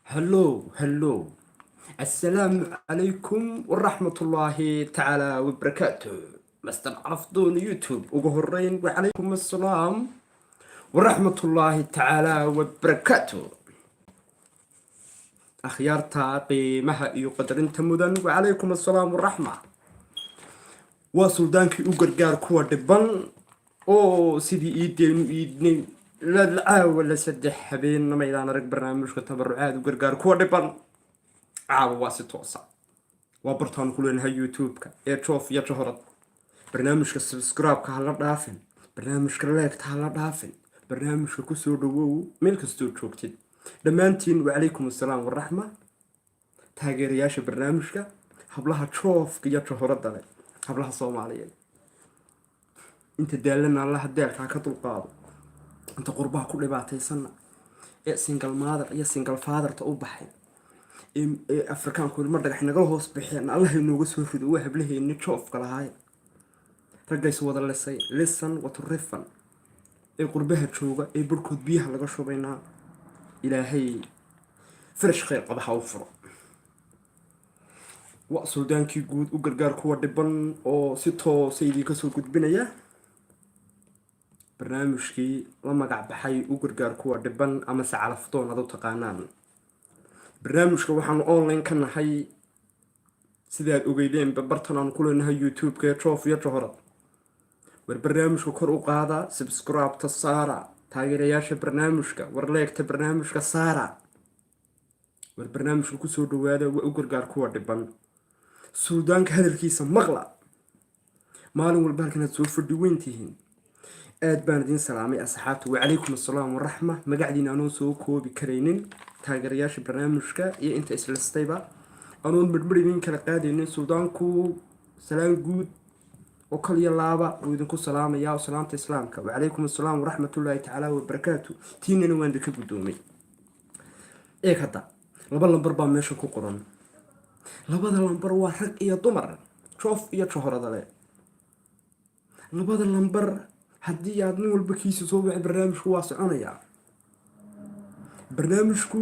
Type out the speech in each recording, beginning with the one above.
هلو. السلام عليكم ورحمة الله تعالى وبركاته. مستر عرفضون يوتيوب وقهرين وعليكم السلام ورحمة الله تعالى وبركاته. أخيارتا قيمها يقدرين تمدن وعليكم السلام والرحمة. وسلطانك يقرقار كوا دبان أو سيدي إيدين لا ولا سدح حبين ما إذا نرك برنامج كتبرعات وقرقار كوا دبان واسي توصل وبرتان كلنا هاي يوتيوب تشوف يا شهرت برنامج السبسكرايب كهلا دافن برنامج كلايك كهلا دافن برنامج كسور دو ملك ستو شوكتين دمانتين وعليكم السلام والرحمة تاجر ياش برنامجك هبلها تشوف يا شهرت دلي هبلها صومالية انت دالنا الله دالك هكذا القاضي انت قربها كل بعتي سنة يا سنجل مادر يا سنجل فادر تقوبحين أفريقيا كل مرة إحنا جوه صبحين الله إنه جسوا في دواه بله إن تشوف كلا هاي رجع يسوى ذا لسه لسن وترفن قربها تشوفه بركض بيها لقى شو بينها إلى هي فرش خير قبح وفر وأصل دانكي جود وقرقار كوا دبن أو ستة سيدي كسر جود بنية برنامج كي لما قاعد بحي وقرقار كوا دبن أما سعى فطون هذا تقانان برنامجka waxaan online ka nahay sidaad ogeydeen bartan aan ku leenahay YouTube-ka Trof iyo Johorad war barnaamijku kor u qaada subscribe ta saara taageerayaasha barnaamijka war leegta barnaamijka saara war barnaamijku ku soo dhawaada waa u gargaar kuwa dhiban Suudaanka hadalkiisa maqla maalin walba halkan soo fadhiweyntihiin aad baan idin salaamay asxaabta wa calaykum assalaam wa rahma magacdiina anoo soo koobi kareynin taageerayaasha barnaamijka iyo inta islastayba anoon midmidin kala qaadaynin Suudaanku salaam guud oo kaliya laaba oo idinku salaamaya salaamta islaamka wa calaykum assalaam wa rahmatullahi ta'ala wa barakatuh tiinana waan idinka gudoomay hada laba lambar baa meesha ku qoran labada lambar waa rag iyo dumar Trof iyo Johorada labada lambar haddii aad nin walba kiisa soo wixii barnaamijku waa soconaya barnaamijku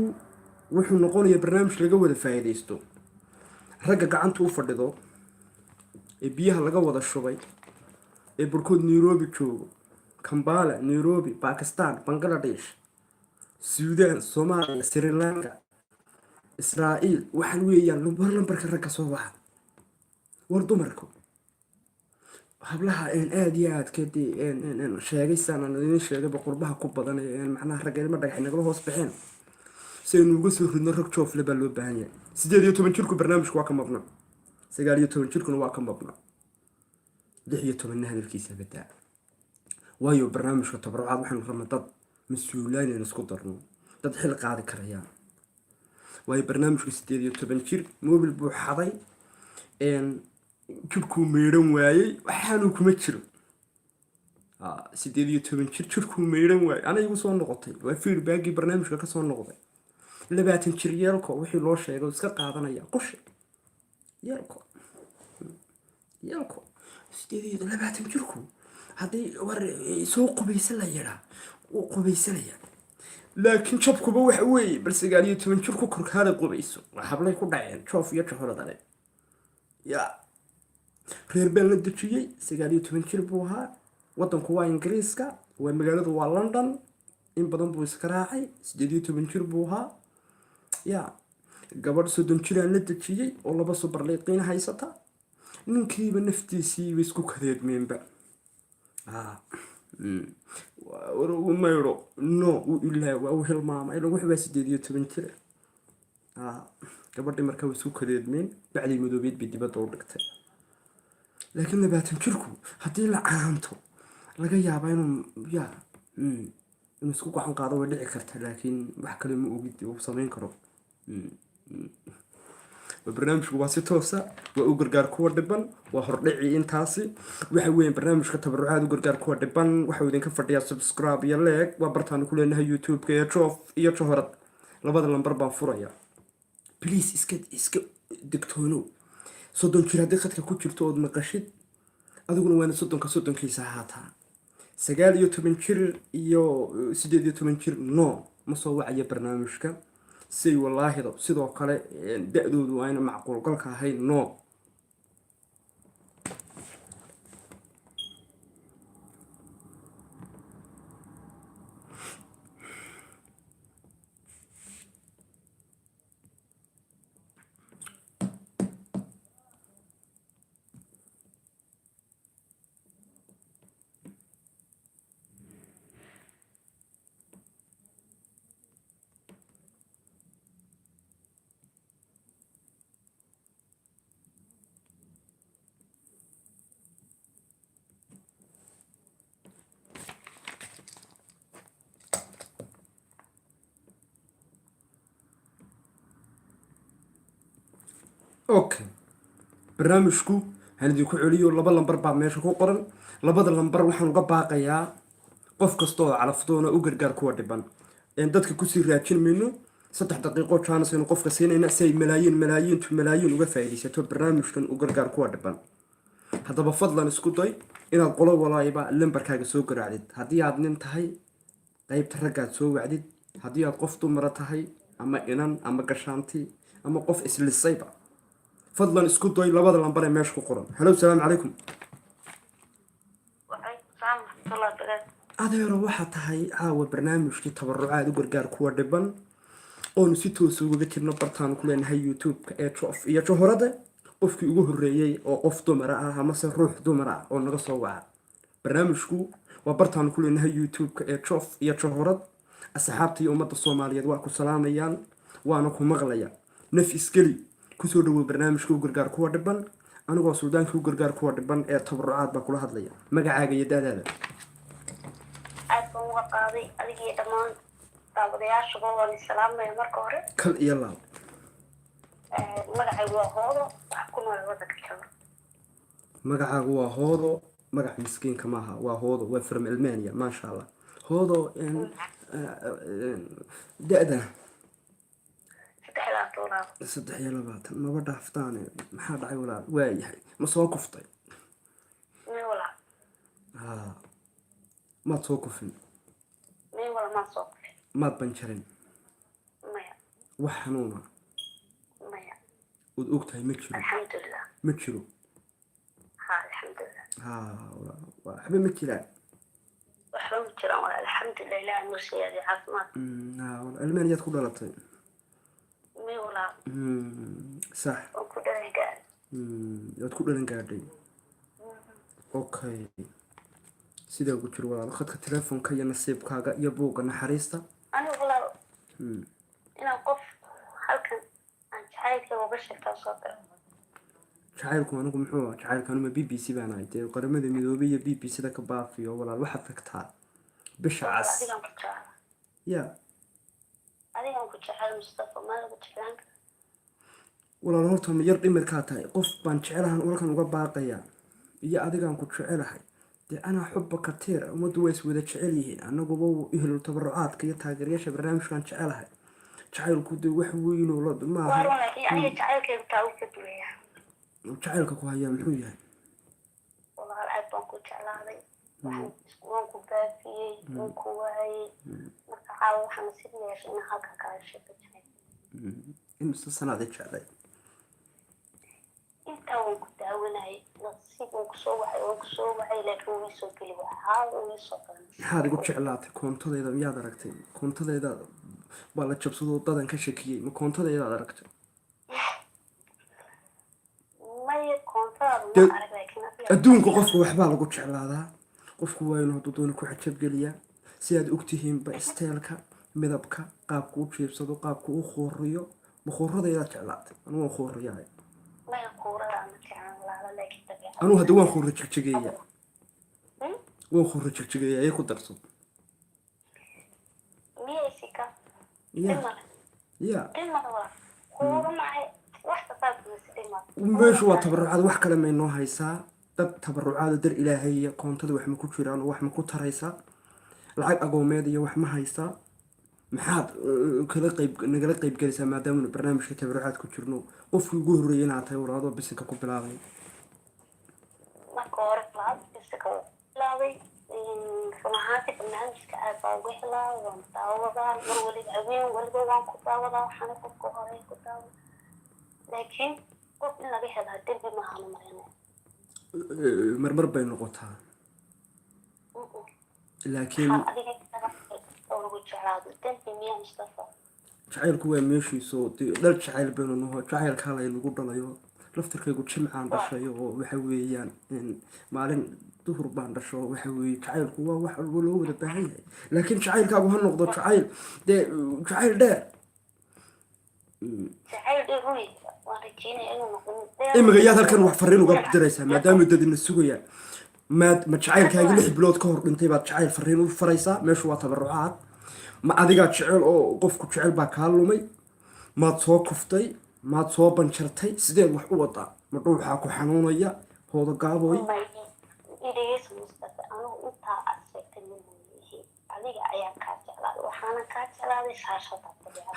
wuxuu noqonayaa barnaamij laga wada faa'iideysto ragga gacanta u fadhido ee biyaha laga wada shubay ee burkood Nairobi joogo Kampala Nairobi Pakistan Bangladesh Suudaan Soomaaliya Sri Lanka Israa'iil waxaan weeyaan lambarka ragga soo waxa war dumarku hablaha aad iyo aad kadii sheegaysan in sheegay qurbaha ku badan macnaha rag ilma dhagax naga hoos bixin saynu uga soo ridno rag joof laba loo baahan yahay 18 jirku barnaamijku waa ka maqna 19 jirkuna waa ka maqna 16 hadalkiisa badaa waayo barnaamijka tabarucaad waxaan rabnaa dad mas'uuliyiin in isku darno dad xil qaadi karayaan waayo barnaamijku 18 jir mobil buu xaday jirku meeran waayay waxaanu kuma jiro 18 jirku meeran waayay ana igu soo noqotay waa feedback barnaamijka ka soo noqday 20 jir yeelko wixii loo sheegay iska qaadanaya qosh yeelko 20 jirku hadii war soo qubaysan la yaraa oo qubaysanaya laakiin jabkuba wax weey bal 19 jirku korkaada qubayso hablay ku dhaceen Trof iyo Johorada ya reer baan la dejiyay 19 jir buu ahaa wadanku waa Ingiriiska waa magaaladu waa London in badan buu iska raacay 18 jir buu ahaa ya gabadh 30 jir aan la dejiyay oo laba super leeqin haysata ninkiiba naftiisii isku kadeedmeenba mayro no ilaa waa hilmaamay lagu xubaa 18 jir gabadhii markaa isku kadeedmeen bacdi madoobeed bi dibadda u dhigtay laakiin 20 jirku hadii la caanto laga yaabo inuu isku gacan qaado way dhici kartaa laakiin wax kale ma ogid uu sameyn karo barnaamijku waa si toosa waa u gargaar kuwa dhiban waa hordhici intaasi waxa weeyaan barnaamijka tabarucaad u gargaar kuwa dhiban waxa uu idinka fadhiyaa subscribe iyo like waa bartaan ku leenahay YouTube-ka ee Trof iyo Johorad labada lambar baan furaya please iska digtoono 30 jir hadii khadka ku jirto oo maqashid adiguna waa 30 kiisa haataa 19 jir iyo 18 jir no ma soo wacaya barnaamijka say wallaahido sidoo kale da-doodu ayna macquulgalka ahayn no. okay, barnaamijku han idinku celiyo 2 lambar baa meesha ku qoran. 2 lambar waxaan uga baaqayaa qof kasta oo calafdoona u gargaar kuwa dhiban dadka kusii raajin mayno. 3 daqiiqo chance aynu qofka siinayna si ay malaayiin uga faa'iidaysato barnaamijkan u gargaar kuwa dhiban. haddaba fadlan isku day inaad qolo walaayiba lambarkaaga soo garaacdid. haddii aad nin tahay qaybta raggaad soo wacdid, haddii aad qof dumara tahay ama inan ama gashaanti ama qof islisayba fadlan isku day 2 lambar ee meesha ku qoran. halo, salaamu calaykum. adeero waxaa tahay caawa barnaamijkii tabarucaad u gargaar kuwa dhiban oonu si toos ugaga jirno bartaan ku leenahay youtube-ka ee jof iyo johorada. qofkii ugu horreeyey oo qof dumara ah amase ruux dumar ah oo naga soo waca. barnaamijku waa bartaan ku leenahay youtube-ka ee jof iyo johorad. asxaabta iyo ummadda soomaaliyeed waa ku salaamayaan waana ku maqlaya. naf isgeli kusoo dhawow barnaamijka u gargaar kuwa dhiban. anigoo suldaanka u gargaar kuwa dhiban ee tabarucaad baa kula hadlaya. magacaaga iyo da-daada. aad baan uga qaaday adigii dhammaan daawadayaashuba waan salaamaya marka hore. kal iyo laab. magacaygu waa hoodo wax ku nool wadanka jooga. magacaagu waa hoodo. magac miskiinka maaha, waa hoodo, waa from Almania. maasha allah hoodo. da-da 23 maba dhaaftaane maxaa dhacay walaal? waayahay ma soo kuftay? maad soo kufin? maad banjarin? wax xanuuna ud og tahay ma jiro? ma jiro. waxba ma jiraan. almaaniyaad ku dhalatay? sax. waad ku dhalan gaadhay. okay, sidaa ugu jiro walaal khadka telefoonka iyo nasiibkaaga iyo buugga naxariista. inaan qof halkan aan jacaylka uga sheegtaa soo diro. jacaylku anigu muxuu ah? jacaylkanuma b b c baan ahay dee qaramada midoobay iyo b b c da ka baafiyo walaal. waxaad tagtaa bisha cas. ya adigaan ku jecel Mustafa maada ku jeclaan. walaal horta ma yar dhimirkaa tahay? qof baan jecelahan halkan uga baaqaya iyo adigaan ku jecelahay. dee anaa xubba katiir ummaddu waa is wada jecel yihiin. anaguba ihlu tabarucaadka iyo taageerayaasha barnaamijkan jecelahay. jacaylku dee wax weynoo maaha. jacaylka ku hayaa muxuu yahay? walaal aad baan ku jeclaaday. waan ku baafiyey, waan ku waayey. marka caawa waxaan nasiib yeeshay inaan halkan kaaga sheeko jecel. imisa sanaad i jeclay? intaa waan ku daawanayay. nasiib waan kusoo wacay laakiin wuu isoo geli wahaa wuu isoo galan. maxaad igu jeclaatay? koontadayda miyaad aragtay? koontadayda baa la jabsadoo dadan ka shakiyey. ma koontadaydaad aragtay? adduunka qofka waxbaa lagu jeclaadaa. qofku waa inuu hadduu doona ku xajabgeliyaa. si aad ogtihiinba isteelka, midabka, qaabku u jiibsado, qaabku u khooriyo. ma khooradaydaad jeclaatay? anu waan khooriyahay. anuu hadda waan khoora jegjegeeya. waan khoora jegjegeeya ee ku darso. ya meeshu waa tabarucaad. wax kale may noo haysaa? dad tabarucaado dar ilaahay iyo koontada wax ma ku jiraan oo wax ma ku taraysaa? lacag agoomeed iyo wax ma haysaa? maxaad nagala qayb gelisaa maadaamanu barnaamijka tabarucaad ku jirno? qofkii ugu horreeyay inaad tahay walaadoo bisinka ku bilaabay. marka hore bisinka bilaabay run ahaantii barnaamijka aad baa uga helaa waan daawadaa mar waliba habeen waliba waan ku daawadaa waxaana qofka hore ku daawada laakiin qof in laga helaa dembi maaha marina marmar bay noqotaa laakiin ugu jeclaado dembi miyaa mustafa jacaylku waa meeshiiso dhal jacayl baynu naho jacaylka laynagu dhalayo laftirkaygu jimcaan dhashay oo waxa weeyaan maalin duhur baan dhasho waxa weeye jacaylku waa wax walba loo wada baahan yahay laakiin jacaylkaagu ha noqdo jacayl dee jacayl dheer imika yaad halkan wax fariin uga diraysaa maadaama dadina sugayaan ma jacaylkaagi 6 bilood ka hor dhintay baad jacayl fariin u faraysaa meeshu waa tabarucaad ma adigaa jecel oo qofku jecel baa kaa lumay maad soo kuftay maad soo banjartay sideed wax u wadaa ma dhuuxaa ku xanuunaya hooda gaabooy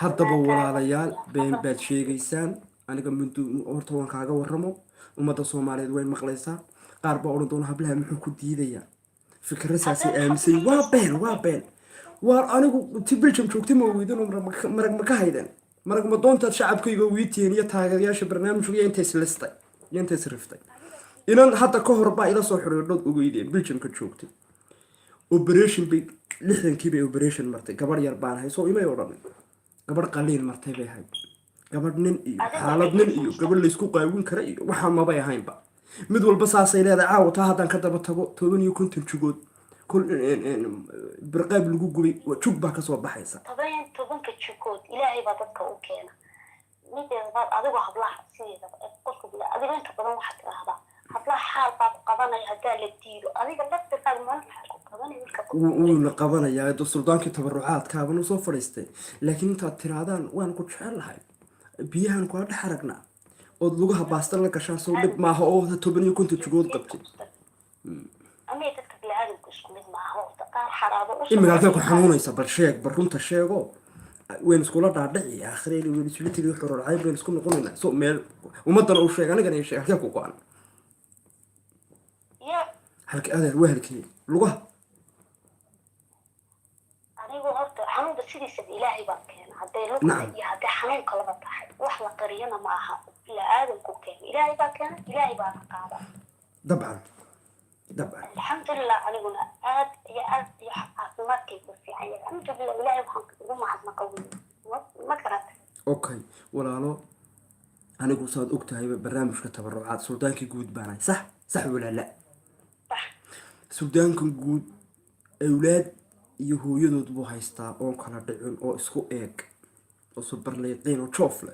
haddaba walaalayaal been baad sheegaysaan aniga horta waan kaaga waramo ummadda soomaaliyeed way maqlaysaa qaar baa odhan doona hablaha muxuu ku diidayaa fikrasaasay aamisay waa been waa anigu ti biljam joogtay ma weydan marag ma ka hayden marag ma doontaad shacabkayga wiiteen iyo taageerayaasha barnaamijku iyo intays listay iyo intays riftay inan hadda ka hor baa ila soo xiriirdhood ogeydeen biljamka joogtay operation bay 60kii bay operation martay gabadh yar baan hay soo imay odhan gabadh qaliin martay bay ahayd gabadh nin iyo xaalad nin iyo gabadh la isku qaawin kara iyo waxa ma bay ahaynba mid walba saasay leedahay caawta haddaan ka daba tago 10 jugood كل برقاب لجو جوي وشوك بقى صوب بحيسة. طبعاً تبون كشكوت إلهي بدك أوكينا. ميت الغد أديكوا حبلا سيدا قلت بلا أديك أنت بدون واحد هذا حبلا حال بعد قضانا يهدال الديرو أديك لا تفعل ما قضانا ولا قضانا يا دو السلطان كتبرعات كابن وصفر يستي لكن أنت ترادان وين كنت شعر هاي بيها نقعد حرقنا ودلوجها باستر لك عشان صوب ما هو تبني كنت تجود قبتي. إما قاعد تاكل حنونيسا برشيك برونتا شيغو وين سكولا دادعي آخرين وين سولتي لي حرور عيب وين سكون نقولنا سوق ميل ومدن أو شيء أنا قاعد يشيء هكذا كوكوان هلك هذا الوهلكي لغة أنا قلت حنون بسيدي سد إلهي باكين هذا لغة هذا حنون قلبة تحت وإحنا قرينا معها لا آدم كوكين إلهي باكين إلهي باكين طبعا الحمد لله أنا قلنا يا عاصمات كيف في عيال الحمد لله ولا يبغى وما حد قوي ما كرهت. أوكي ولا لا أنا قلت صاد أكتها برنامج كتبرعات سلطانك جود باناي صح ولا لا؟ صح. سلطانك جود أولاد يهودود بو هايستا أو كلا دعون أو إسكو إيك أو سوبر ليطين أو شوفله.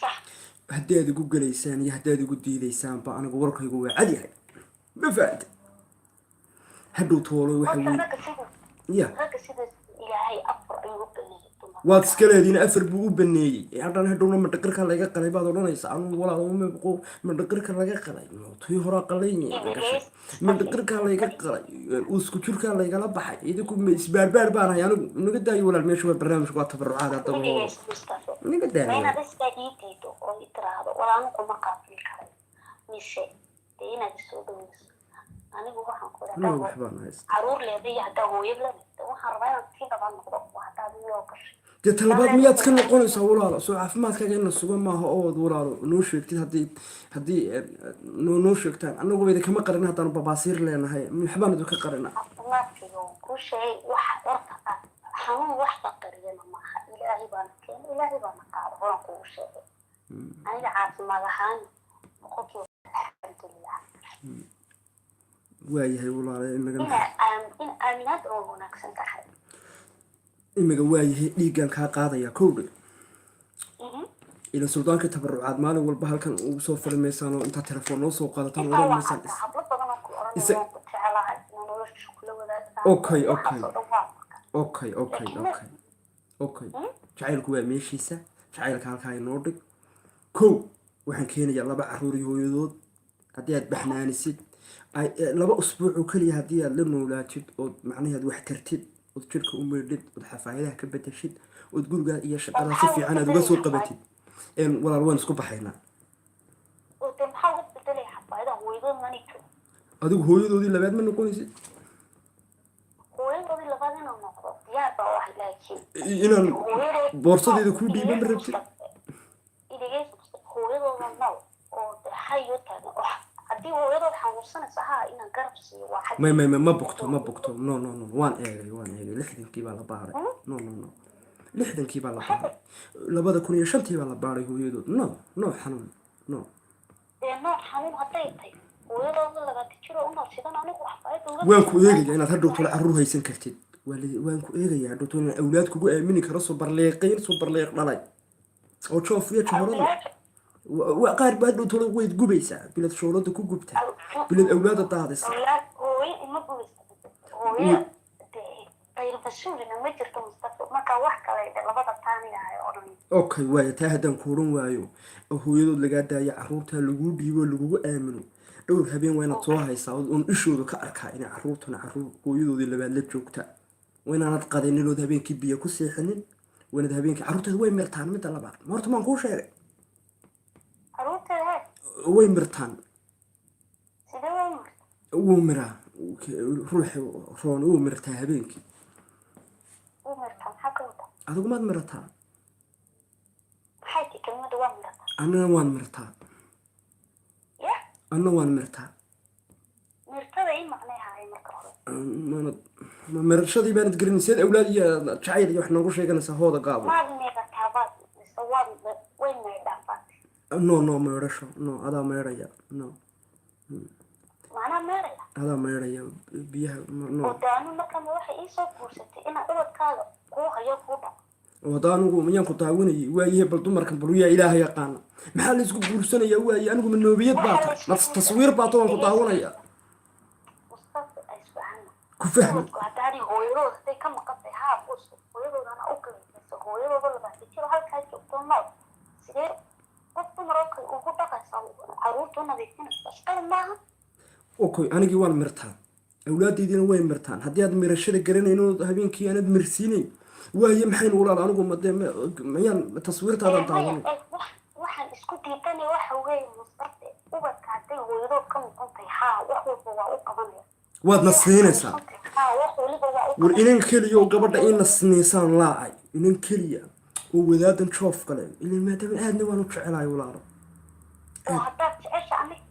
صح. هدي جوجل ليسان يهدي جودي ليسان بقى أنا جورك يقول عادي هاي. بفعل هدو طولو وحوي يا هذا سيد إلهي أفر أيوب بني واتسكلا دين أفر بو بني يعني هدو ما تقرك على جا قلي بعض ولا يسألون ولا هم بقو من تقرك على جا قلي توي هرا قليني من تقرك على جا قلي وسكتشرك على جا لبحي إذا كم إسبار بارنا يعني نقد داي ولا المشي البرنامج قاعد تبرعات هذا هو نقد داي أنا بس بديتي تو أو يتراضى ولا أنا كم قافل كذا مش دينا بسودو أنا بروح أقول عرور لذي هذا هو يبلغ وحربنا في طبعا نقطة وحتى بيوقش طلبات ميات كنا نقول يسووا سو عفمات كأنه السوق ما هو أود ولا نوشك كده هدي نوشك تان أنا قبل إذا كم قرنا هذا ببصير لنا هاي من حبان ذوك قرنا ما في يوم كل شيء واحد حنون واحد قرينا ما إلهي بانك إلهي بانك عارفون كل شيء أنا عارف ما لهان مخطط الحمد لله waayahay walaalahay in aaminaad oo wanaagsan tahay imiga waayahay dhiigan kaa qaadaya kowdhe ila suldaanka tabarucaad maalin walba halkan ugu soo falimaysaan oo intaa telefoon noo soo qaadataan odhanaysaan okay jacaylku waa meeshiisa jacaylka halkaa inoo dhig kow waxaan keenayaa 2 caruur iyo hooyadood haddii aad baxnaanisid laba usbuuc oo kaliya haddii aad la noolaatid ood macnaheed wax tartid ood jirka u meedhid ood xafaayadaha ka bedeshid ood guriga iyo shaqada si fiican aad uga soo qabatid walaal waan isku baxaynaa adigu hooyadoodii labaad ma noqonaysid inaan boorsadeeda kuu dhiiba ma rabtid hooyadooda nool oo hayo taagan oo haddii hooyadood xanuunsanaysa haa inaan garab siiyo waa xag ma bogto no waan eegay 60kii baa la baaray no 60kii baa la baaray 2005 baa la baaray hooyadood no xanuun no xanuun hadday tahay hooyadooda laga jiro una sidan anigu wax faa'iido waan ku eegaya inaad hadhow tolo carruur haysan kartid waan ku eegaya hadhow tolo inaad awlaad kugu aamini karo subarleeq dhalay oo joof iyo jahorada qaar baa hadhow tolo wayd gubaysaa bilad shoolada ku gubta bilad awlaada daadisa hooyo ima gubaysa hooyo qayr basuulina ma jirto mustafa marka wax kale labada taaniga ay oran okay waaya taa haddaan ku oran waayo oo hooyadood lagaa daaya carruurta lagu dhiibo lagugu aamino dhowr habeen waa inaad soo haysaa oon ishooda ka arkaa inay carruurtana hooyadoodii labaad la joogta waa inaanad qadinilood habeenkii biyo ku seexinin waa inaad habeenkii carruurteeda way mirtaan midda labaad ma horta maan kuu sheegay carruurteeda way mirtaan sidee way mirtaan wuu miraa ruuxi roon wuu mirtaa habeenkii adigu maad mirataa annana waan mirtaa ma mirashadii baanad gelin seed awlaad iyo jacayl iyo wax noogu sheeganaysaa hooda gaabo no meerasho no adaa meeraya no adaa meeraya biyaha wada anigu miyaan ku daawanayay waayahe bal dumarkan baluyaa ilaaha yaqaana maxaa la isku guursanayaa waaye anigu ma noobiyad baa tahay ma taswiir baa ta waan ku daawanaya ku fahmi okay anigii waan mirtaa awlaadaydiina way mirtaan haddii aad mirashada garanayno habeenkii aanad mirsiinayn waaye maxaynu walaal anigu mayaan taswiirtaadan daawanay waxaan isku diidanay waxa weeye mustafa ubadka hadday hooyadood ka noqon tahay haa wax walba waa u qabanaya waadna siinaysaa war inan keliya oo gabadha ina sinaysaan laacay inan keliya oo wadaadan joof kale ilan maadaama aadna waan u jecelahay walaalo oo haddaad jecesha aniga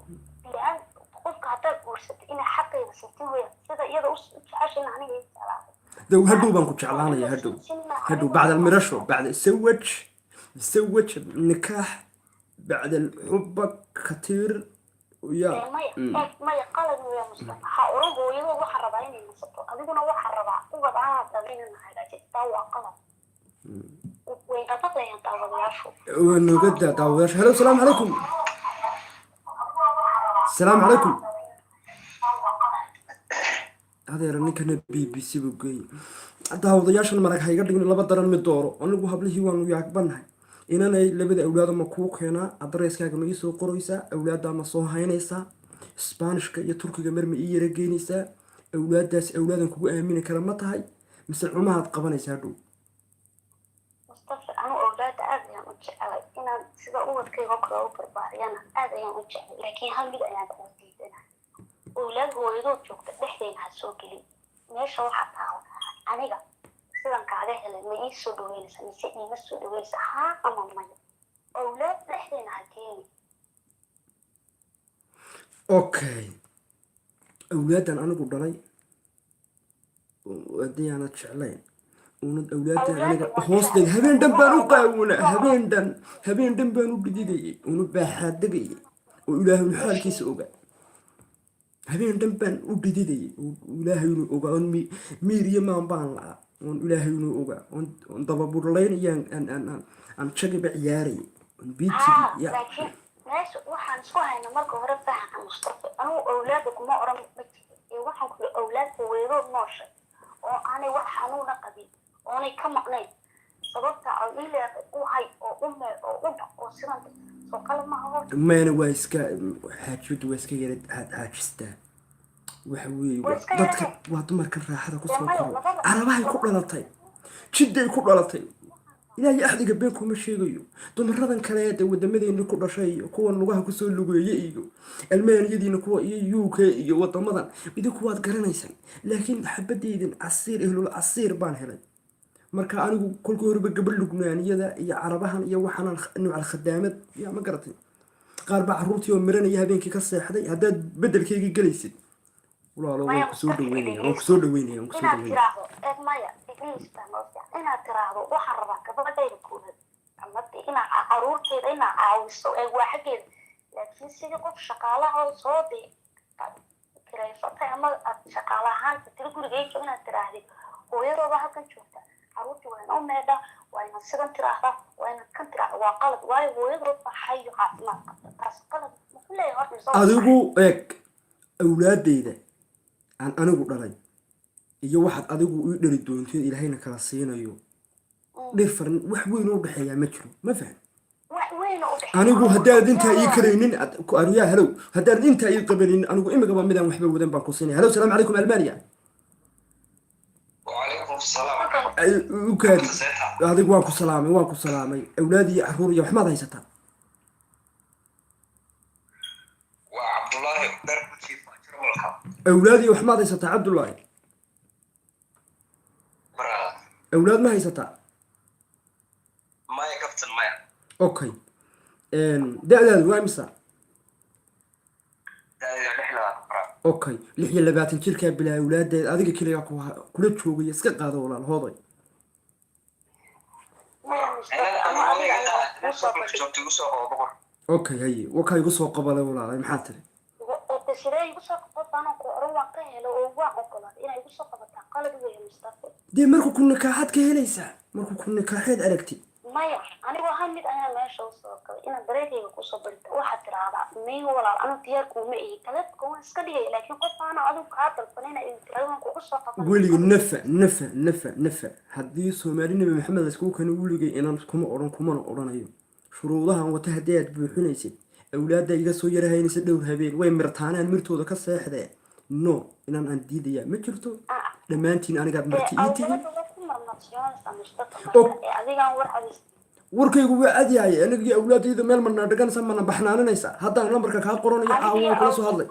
bilaan qofka haddaad guursatay inay xaqeeda sirti weya sida iyada u jecesha in aniga jeclaaday هدو بانكو تعلانيا هدو بعد المرشو بعد يسوج نكاح بعد الحب كثير ويا ما يقال يا مصطفى حاورو ويلو وحرب عيني مصطفى أديكونا وحرب وقد عاد تبين هذا تتطوع قلم وين قطعت يا طاوعشو وإنه قد طاوعش هلا السلام عليكم السلام عليكم هذا يرني كان BBC بقي daawadayaashan marag hayga dhigin laba daran mid dooro anigu hablihii waan u yaaqbanahay inanay labada awlaad ma ku keenaa adreeskaaga ma ii soo qoraysaa awlaada ma soo haynaysaa Isbaanishka iyo Turkiga marma ii yara geynaysaa awlaadaas awlaadan kugu aamini kara ma tahay mise cumaad qabanaysaa dhow Mustafa anu awlaada aad ayaan u jecelahay inaan sida ubadkayga kale u barbaariyana aad ayaan u jecelahay laakiin hal mid ayaan ku diidanaa awlaad hooyadoo joogta dhexdeena ha soo gelin meesha waxa taala aniga sidan kaaga helay ma ii soo dhaweynaysa mise iima soo dhaweynaysa haa ama maya awlaad dhexdeena ha keeni okay awlaadan anigu dhalay haddii aanad jeclayn unad awlaaddan aniga hoosteed habeen dhan baan u qaawunaa habeen dhan baan u dhididayay una baaxaadagayay oo ilaahay xaalkiisa ogaa habeen dhan baan u dhididayay oo ilaahay inuu ogaa on miiriya maan baan la'aa on ilaahay inuu ogaa on dababurlaynayaan aan jagiba ciyaarayay on biitigi laakiin meesha waxaan isku hayna marka hore fahanka Mustafa anigu awlaada kuma oran ma jiro ee waxaan ku awlaad hooyadood nooshay oo aanay wax xanuuna qabin oonay ka maqnayn sababta ay leedahay u hay oo u meel oo u dhac oo sidan soo kale ma aha meena waa iska xaajid waa iska yara xaajistaa waxa weeye dadka waa dumarka raaxada ku soo koray carabahay ku dhalatay jidday ku dhalatay ilaahay axdiga been kuma sheegayo dumaradan kale ee wadamadeena ku dhashay kuwa lugaha ku soo lugeeyay iyo Almaaniyadiina kuwa iyo UK iyo wadamadan idinku waad garanaysan laakiin xabadeedin asiir ehlul asiir baan helay marka anigu kolkii horeba gabadh lugnaaniyada iyo carabahan iyo waxaan noocal khadaamad yaa ma garatay qaar baa carruurtii oo miranaya habeenkii ka seexday haddaad beddelkaygii gelaysid walaalo waan ku soo dhaweynaya waan ku soo dhaweynaya waan ku soo inaad dhaweynaya tiraahdo maya igniista noosya inaad tiraahdo waxaan rabaa gabadhayda koowaad ama inaad caruurteeda inaad caawiso waa xaggeeda laakiin sidii qof shaqaalaha oo soo dee kiraysatay ama aad shaqaala ahaan tiri gurigeyga inaad tiraahdi hooyadooda halkan joogta caruurtii waa ina u meedha waa ina sidan tiraahda waa ina kan tiraahda waa qalad waayo hooyadood baa xayo caafimaad qabta taas qalad muxuu leeyahay horta adigu eeg awlaadeyda aan anigu dhalay iyo waxaad adigu ii dhali doonteed ilaahayna kala siinayo dhifar wax weyn oo dhexeeyaa ma jiro ma faham anigu haddaad intaa ii karaynin aryaa halow haddaad intaa ii qabanin anigu imigaba midaan waxba wadan baan ku siinaya halow salaamu calaykum almaaniya ukaadi adigu waan ku salaamay awlaad iyo carruur iyo waxmaad haysataa awlaad iyo waxmaad haysataa cabdullaahi awlaad ma haysataa okay da-daadu waa imisa okay 26 jirkaa bilaa awlaadeed adiga keligaa kula joogaya iska qaado walaal hooday okay haye wakaa igu soo qabalay walaalay maxaa tiri dee markuu ku nikaaxaad ka helaysaa markuu ku nikaaxeed aragtid maya anigoo hal mid ayaa meesha usoo galay inaad dareerkayga kusoo barita waxaad tiraahdaa miyo walaal anu diyaarkuuma ihi kaleedka waan iska dhigaya laakiin qof aana adigu kaa dalbanayna iyo tirada waan kugu soo qaban weliga nafa haddii soomaali nabi maxamed layskugu kani weligay inaan kuma odhan kumana odhanayo shuruudahan wata haddii aad buuxinaysid awlaadda iga soo yarahaynaysa dhowr habeen way mirtaanaan mirtooda ka seexdee no inaan aan diidayaa ma jirto dhammaantiin anigaad marti ii tihiin warkaygu waa cadyahay anigii awlaadayda meel mana dhaganaysa mana baxnaaninaysa haddaan lambarka kaa qoranayo caawan kula soo hadlay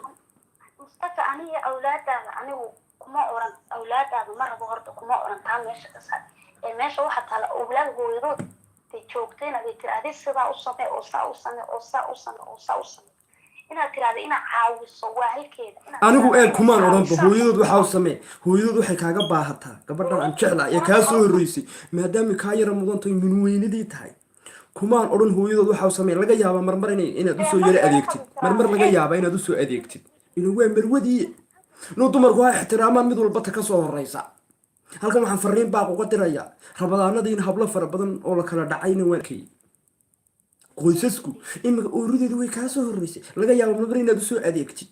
mustafa aniga awlaadaada anigu kuma oran awlaadaada ma rabo horta kuma oran taa meesha ka saar ee meesha waxaa taala awlaad hooyadood tay joogtayna bay tiraahday sidaa u samee oo saa u samee oo saa u samee oo saa u samee inaad tiraahdo inaad caawiso waa halkeeda anigu eeg kumaan odhanba hooyadood waxaa u samee hooyadood waxay kaaga baahataa gabadhan aan jeclaa ee kaa soo horreysay maadaama kaa yara mudantahay minweynadii tahay kumaan odhan hooyadood waxaa u samee laga yaabaa marmar inaad usoo yaro adeegtid marmar laga yaabaa inaad usoo adeegtid ina waa marwadii nuu dumarku ha ixtiraamaan mid walbata ka soo horreysa halkan waxaan fariin baaq uga dirayaa rabadaanadiina hablo fara badan oo la kala dhacayna waan kay qoysasku imika ooradeedu way kaa soo horreysay laga yaabo marmar inaad usoo adeegtid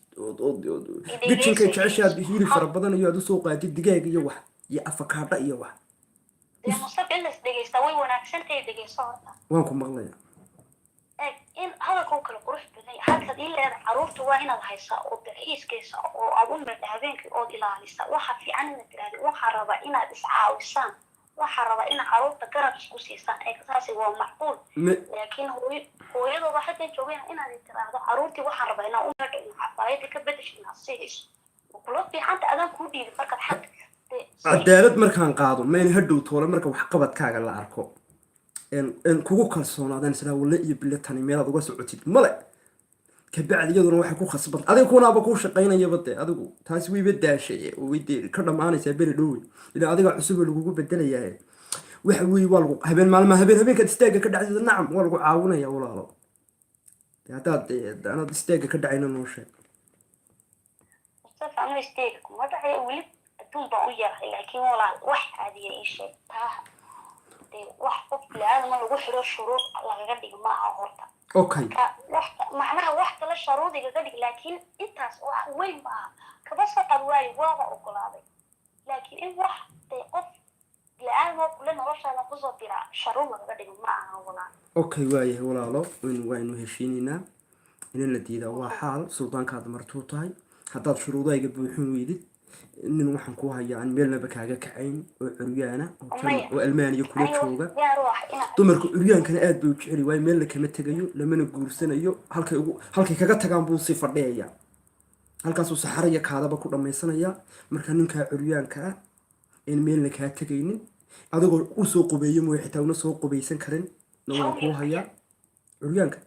gijinka jeceshaad hilib fara badan iyo aad usoo qaadid digaag iyo wax iyo afakaadha iyo wax waan ku maqlaya in hadalkuu kala qurux badan halkaad ii leedahay caruurta waa inaad haysaa oo dalxiiskaysa oo aad u meedha habeenkii ood ilaalisa waxa fiican inaad tiraahdi waxaa rabaa inaad iscaawisaan waxaa rabaa inaad caruurta garab isku siisaan taasi waa macquul laakiin hooyadooda xaggan joogeen inaad tiraahdo caruurtii waxaan rabaa inaa u meedha in cafaayada ka bedesha inaad siidayso kula fiicanta adaan kuu dhiibi markaad xag cadaalad markaan qaado mayna hadhow toole marka waxqabadkaaga la arko kugu kalsoonaadaan isla walla iyo bilatani meelaad uga socotid male kabacdi iyaduna waxay ku khasban adiga kunaaba kuu shaqaynayaba dee adigu taasi wayba daashay way ka dhammaanaysaa beri dhowey ilaa adiga cusub lagugu bedelayaa waxa weeye waa lagu habeen maalmaha habeenkaad istaagga ka dhacdid nacam waa lagu caawinaya walaalo haddaad istaagga ka dhacayna noo sheeg mustafa anu istaagga kuma dhacay weli adduun baan u yaray laakiin walaal wax caadiya ii sheeg taa wax qof biniaadama lagu xiro shuruud lagaga dhigo ma aha horta okay macnaha wax kale shuruudigaga dhig laakiin intaas wax weyn ma aha kaba saqad waayo waaba ogolaaday laakiin in wax qof biniaadam oo kule noloshaada kusoo dira sharuud lagaga dhigo ma aha walaal okay waayahay walaalo waynu heshiinaynaa in la diidaa waa xaal suldaankaad martuu tahay haddaad shuruudayga buuxin weydid nin waxaan ku hayaa aan meelnaba kaaga kacayn oo curyaana oo almaaniya kula jooga dumarka curyaankana aad bay u jeceli waayo meelna kama tegayo lamana guursanayo halkay kaga tagaan buu sii fadhiyayaa halkaasuu saxaraya kaadaba ku dhammaysanayaa marka ninkaa curyaanka ah een meelna kaa tegaynin adigoo u soo qubeeyo mooy xitaa una soo qubaysan karin na waan kuu hayaa curyaanka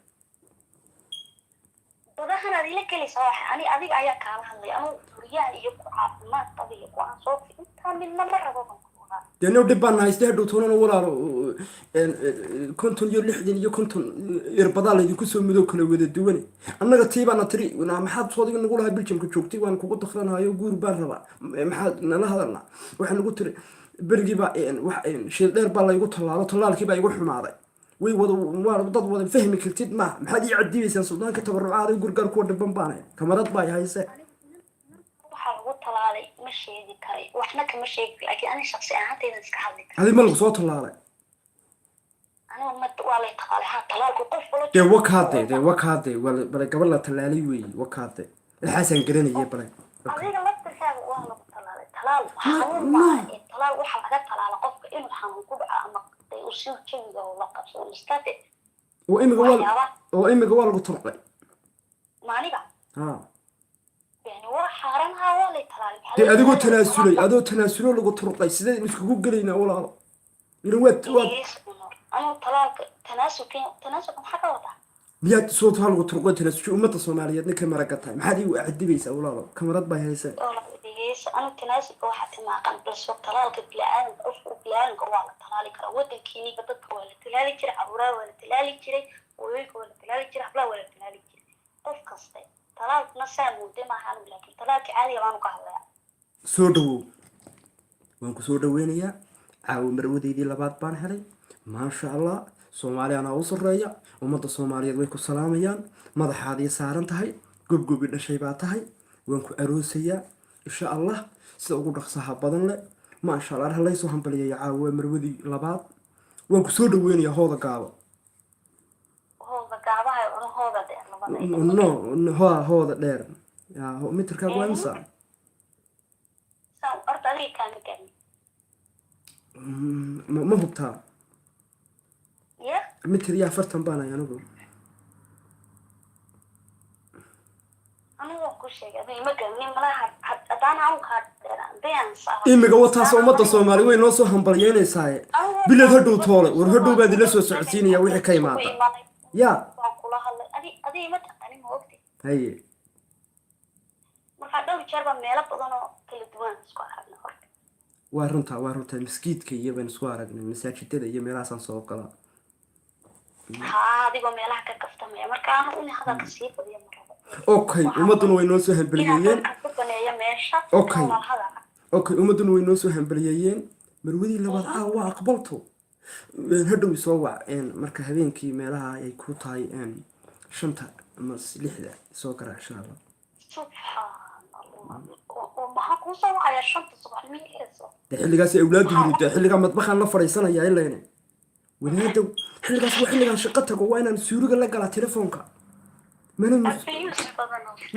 badahan aad ila gelaysaa waxa ani adiga ayaa kaala hadlay anuu guryaha iyo ku caafimaad qaba iyo ku aan soo intaa midna ma rabo dee new dhib baan haystay hadhow toonana walaalo 50 iyo 60 iyo 50 irbadaa laydinku soo midow kala wada duwane annaga tii baana tiri maxaad soodiga nagu lahaa biljamka joogtay waan kugu dakhranayo guur baan rabaa maxaad nala hadalnaa waxaa nagu tiri berigiiba shil dheer baa laygu tallaalo tallaalkii baa igu xumaaday way wada dad wada fahmi kartid ma maxaad ii cadibaysaan suldaanka tabarucaada gurgaar kuwa dhiban baana kamarad baa hayse waxaa lagu talaalay ma sheegi karay waxna kama sheegi laakiin ani shakhsi ahaantayda iska hadli karay adi ma lagu soo tallaalay aniga ma waa lay talaalay ha talaalku qof wala dee wakaade bale gabar la tallaalay weeye wakaade waxaasaan garanayay bale adiga laftirkaaga waa lagu talaalay talaal xanuun maaha talaal waxaa laga talaala qofka inuu xanuun ku dhaco ama uu si jawiga la qabsado istaate oo imiga waa lagu turqay maaniga ha yani waa xaaranha waa lay talaalay dee adigoo tanaasulay lagu turqay sidee iskugu gelaynaa walaalo anuu talaalka tanaasulka maxaa ka wadaa miyaad soo taa lagu turqay tanaasulka ummadda soomaaliyeed ninka maraga tahay maxaad iigu cadibaysaa walaalo kamarad bay haysee anuu tanaasulka waxaa timaaqan balso talaalka bilaadanka qofka bilaadanka waa la talaali karaa wadankiiniga dadka waa la talaali jiray caruuraha waa la talaali jiray hooyooyinka waa la talaali jiray hablaha waa la talaali jiray qof kaste talaalkuna saa muuday maaha anigu laakiin talaalka caadiga baanu ka hadlayaa soo dhawow waan ku soo dhaweynayaa caawo marwadeydii labaad baan helay maasha allah soomaaliyana u sarreeya ummadda soomaaliyeed way ku salaamayaan madaxaadii saaran tahay gobgobi dhashay baa tahay waan ku aroosayaa insha allah sida ugu dhaqsaha badan leh maasha allah halaysoo hambaliyaya caawa marwadii labaad waan ku soo dhaweynayaa hooda gaabo hooda dheer mitirkaaga waa imisa ma hubtaa mitir iyo 40 baan ay anigu imiga wataas ummadda soomaali way noo soo hambalyeynaysaa bilad hadhow toole war hadhow baad ila soo socodsiinaya wixii ka imaada ya haye waa runtaa maskiidka iyo baan isku aragnay masaajidada iyo meelahaasaan soo galaa okay ummaduna way noo soo hambaliyeeyeen okay ummaduna way noo soo hambaliyeeyeen marwadii labaad waa aqbalto hadhow soo wac marka habeenkii meelaha ay ku tahay 5 ama 6 soo garaa insha allah xilligaas awlaadu hurda xilligaa madbaxaan la fadhiisanaya ilayne walaada xilligaas waa xilligaan shaqo tago waa inaan suuriga la galaa telefoonka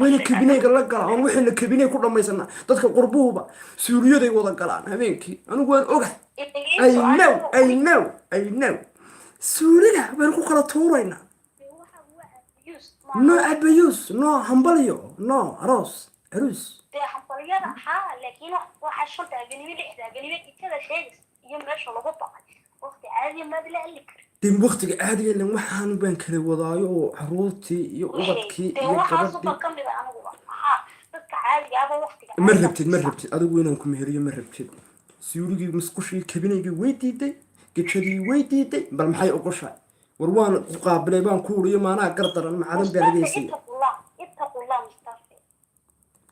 wayna kabineyga la galaa oon wixii la kabiney ku dhammaysanaa dadka qurbuhuba suuriyaday wada galaan habeenkii anigu waan oga I know suuriga baynu ku kala tuuraynaa no abayus no hambalyo no aroos عروس ده حنطليانا ها لكن واحد شرطة جنبي لحدة جنبي كذا شيء يوم ماشي ولا قطع وقت عادي ما بلا لك دين وقتك عادي اللي ما حن بين كل وضايو عروتي يوقتكي ده واحد صوت كم بقى أنا جوا ها بس عادي أبغى وقتك مربتي أنا وينكم هريه مربتي سيوري مسقشي كبيني ويدي كتشري ويدي بل محي أقشع وروان قابل يبان كوري ما أنا قدر المعلم بيرجيسي اتقوا الله مستغفر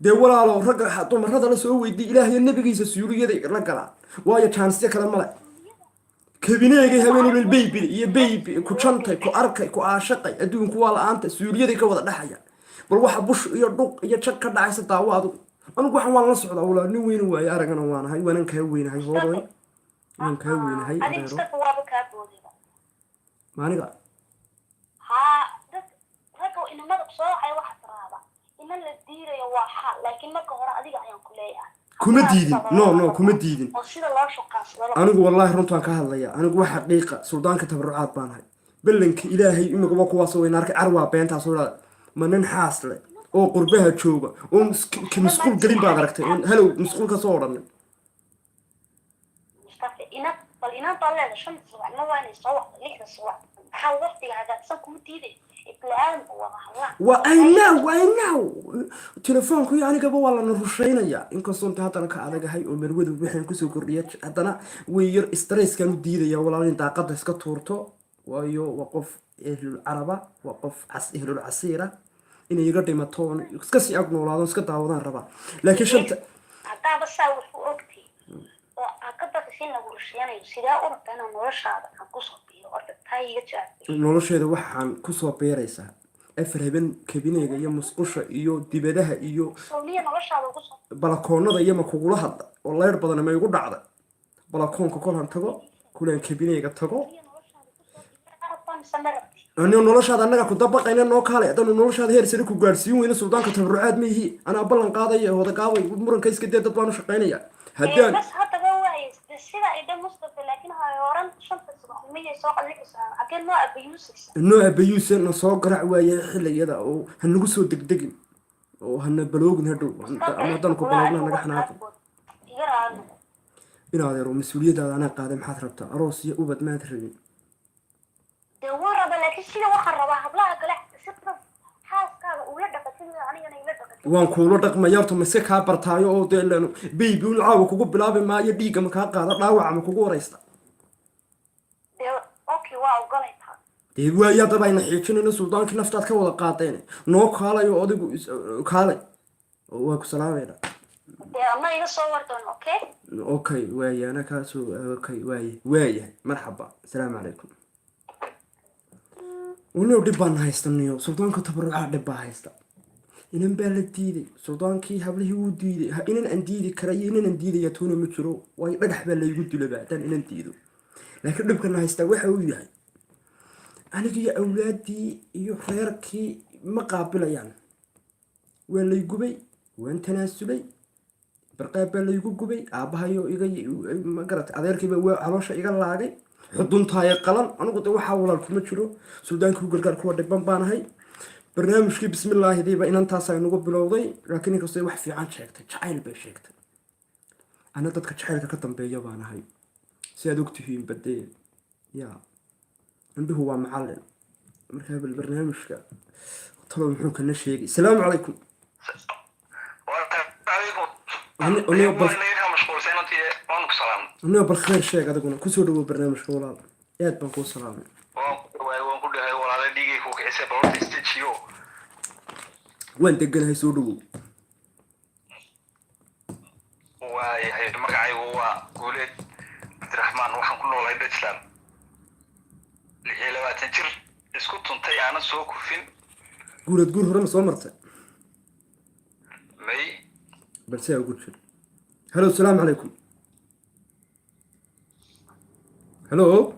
dee walaalo ragga dumarada la soo weydiiyay ilaahay nabigiisa suuliyada la galaa waayo chance kale male kabineega habeenul baby iyo baby ku chantay ku arkay ku aashaqay adduunku waa la'aanta suuliyada ka wada dhaxaya bal waxa bush iyo dhuq iyo jad ka dhacaysa daawaadu anigu waxaan waan la socdaa walaal nin weyn waay aragana waanahay waanan ka weynahay hoodoy waan ka weynahay maaniga ha dad ragga inamada soo ay waxa tiraada إن الدير يواحد لكن ما كهرا أديك عيان كلية كم ديدين no كم ديدين وصير الله شقاص أنا والله رنتوان كهالله أنا واحد دقيقة سلطان كتبرعات بانهاي بلنك إلهي إما قبوا قواسوي نارك عروة بينتها صورة ما ننحاس له أو قربها تشوبه أو كمسكول قريب بعد ركته هلو مسكول كصورة bal inaan baa leeda 5 subaxna waa inay soo waqti 6 subax maxaa waqtiga hagaagsan kuma diiday iblaanku waa hadla I know telefoonku anigaba waa la rusheynaya inkastoo inta hadana ka adagahay oo marwadu waxaan kusoo kordhiyay hadana way yar stresskan u diidaya walaalin daaqada iska tuurto waayo waa qof ehlul araba waa qof ehlul asiira inay iga dhimato iska sii agnoolaado iska daawadaan raba laakiin shanta hadaba saa wuxuu ogtay oo akada si lagu rusheeyo sida urtana noloshaada aan ku soo biyo orda taayiga jacay nolosheeda waxaan ku soo beeraysaa afraban kabineyga iyo musqusha iyo dibadaha iyo soomiya noloshaada ugu soo balakoonada iyo ma kugula hadla oo leer badan ma igu dhacda balakoonka kolan tago kuleen kabineyga tago أنا نولش هذا أنا كنت أبغى قينا نوكالي أنا نولش هذا هي رسالة كوجارسيون وين السودان كتبرعات ميه أنا أبلغ قاضي هذا قاوي مرن كيس كده تطلعوا شقينية هدان بس حتى جوايز السيرة إذا مصطفى لكنها يورن شنطة 700 سوق اللي كسر أكيد نوع بيوسف نوع بيوسف نصاق رعواية حلي هذا أو هنقصو دق وهنبلوغ نهدو ما دانكو بلوغنا نجحنا يرى إلى هذا المسؤولية هذا أنا قادم حضرته أروسي أبد ما تري دورة بلكن شيء وخر رباح بلا قلع ستة حاس كذا ولدك تسمع عني أنا ولدك وان كولدك ما يرتم مسكها برتايو أو دلنا بيبي ونعاو كوكو بلاب ما يديك مكان قادر لا وعم كوكو رئيستا أوكي واو قلتها ديوا يا طبعا نحيشين إن السودان كنفتات كولا قاطين نو كالا يو أدي كالا وأكو سلام هذا ما يصور دون أوكي ويا أنا كاسو أوكي ويا مرحبا السلام عليكم ولو دبان هايستنيو سلطان كتبرع دبا هايستا إنن بالديدي سلطان كي هبله وديدي إنن أنديدي كراي إنن أنديدي يتونو مجرو واي رجح بالله يقول لبعدين إنن ديدو لكن دبكنا هايستا waxa uu yahay anigii awlaadii iyo reerkii ma qaabilayaan waa la gubay waan tanaasulay barqaab la igu gubay aabahayo iga ma garat adeerkiiba waa caloosha iga laagay xuduntaay qalan anigu waxa walaal kuma jiro suudaanku gargaar ku dhiban baanahay barnaamijkii bismillaah diiba inaan taas ay nagu bilowday laakiin inkastoo wax fiican sheegtay jacayl bay sheegtay ana dadka jacaylka ka dambeeya baanahay si aad ogtihiin badee yaa indhuhu waa macallin markaa barnaamijka talo muxuu kana sheegay salaamu calaykum أنا بالخير شيء قاعد أقول كسر دو برنامج كولاد ياد بنكو سلام وين تقول هاي سودو واي هاي مقعي هو قولت عبد الرحمن وحن كله الله يبارك سلام لحيلة تنجر اسكت تنتي أنا سوق فين قولت قول هرم صومرته مي بس يا قول شو هلو السلام عليكم هلو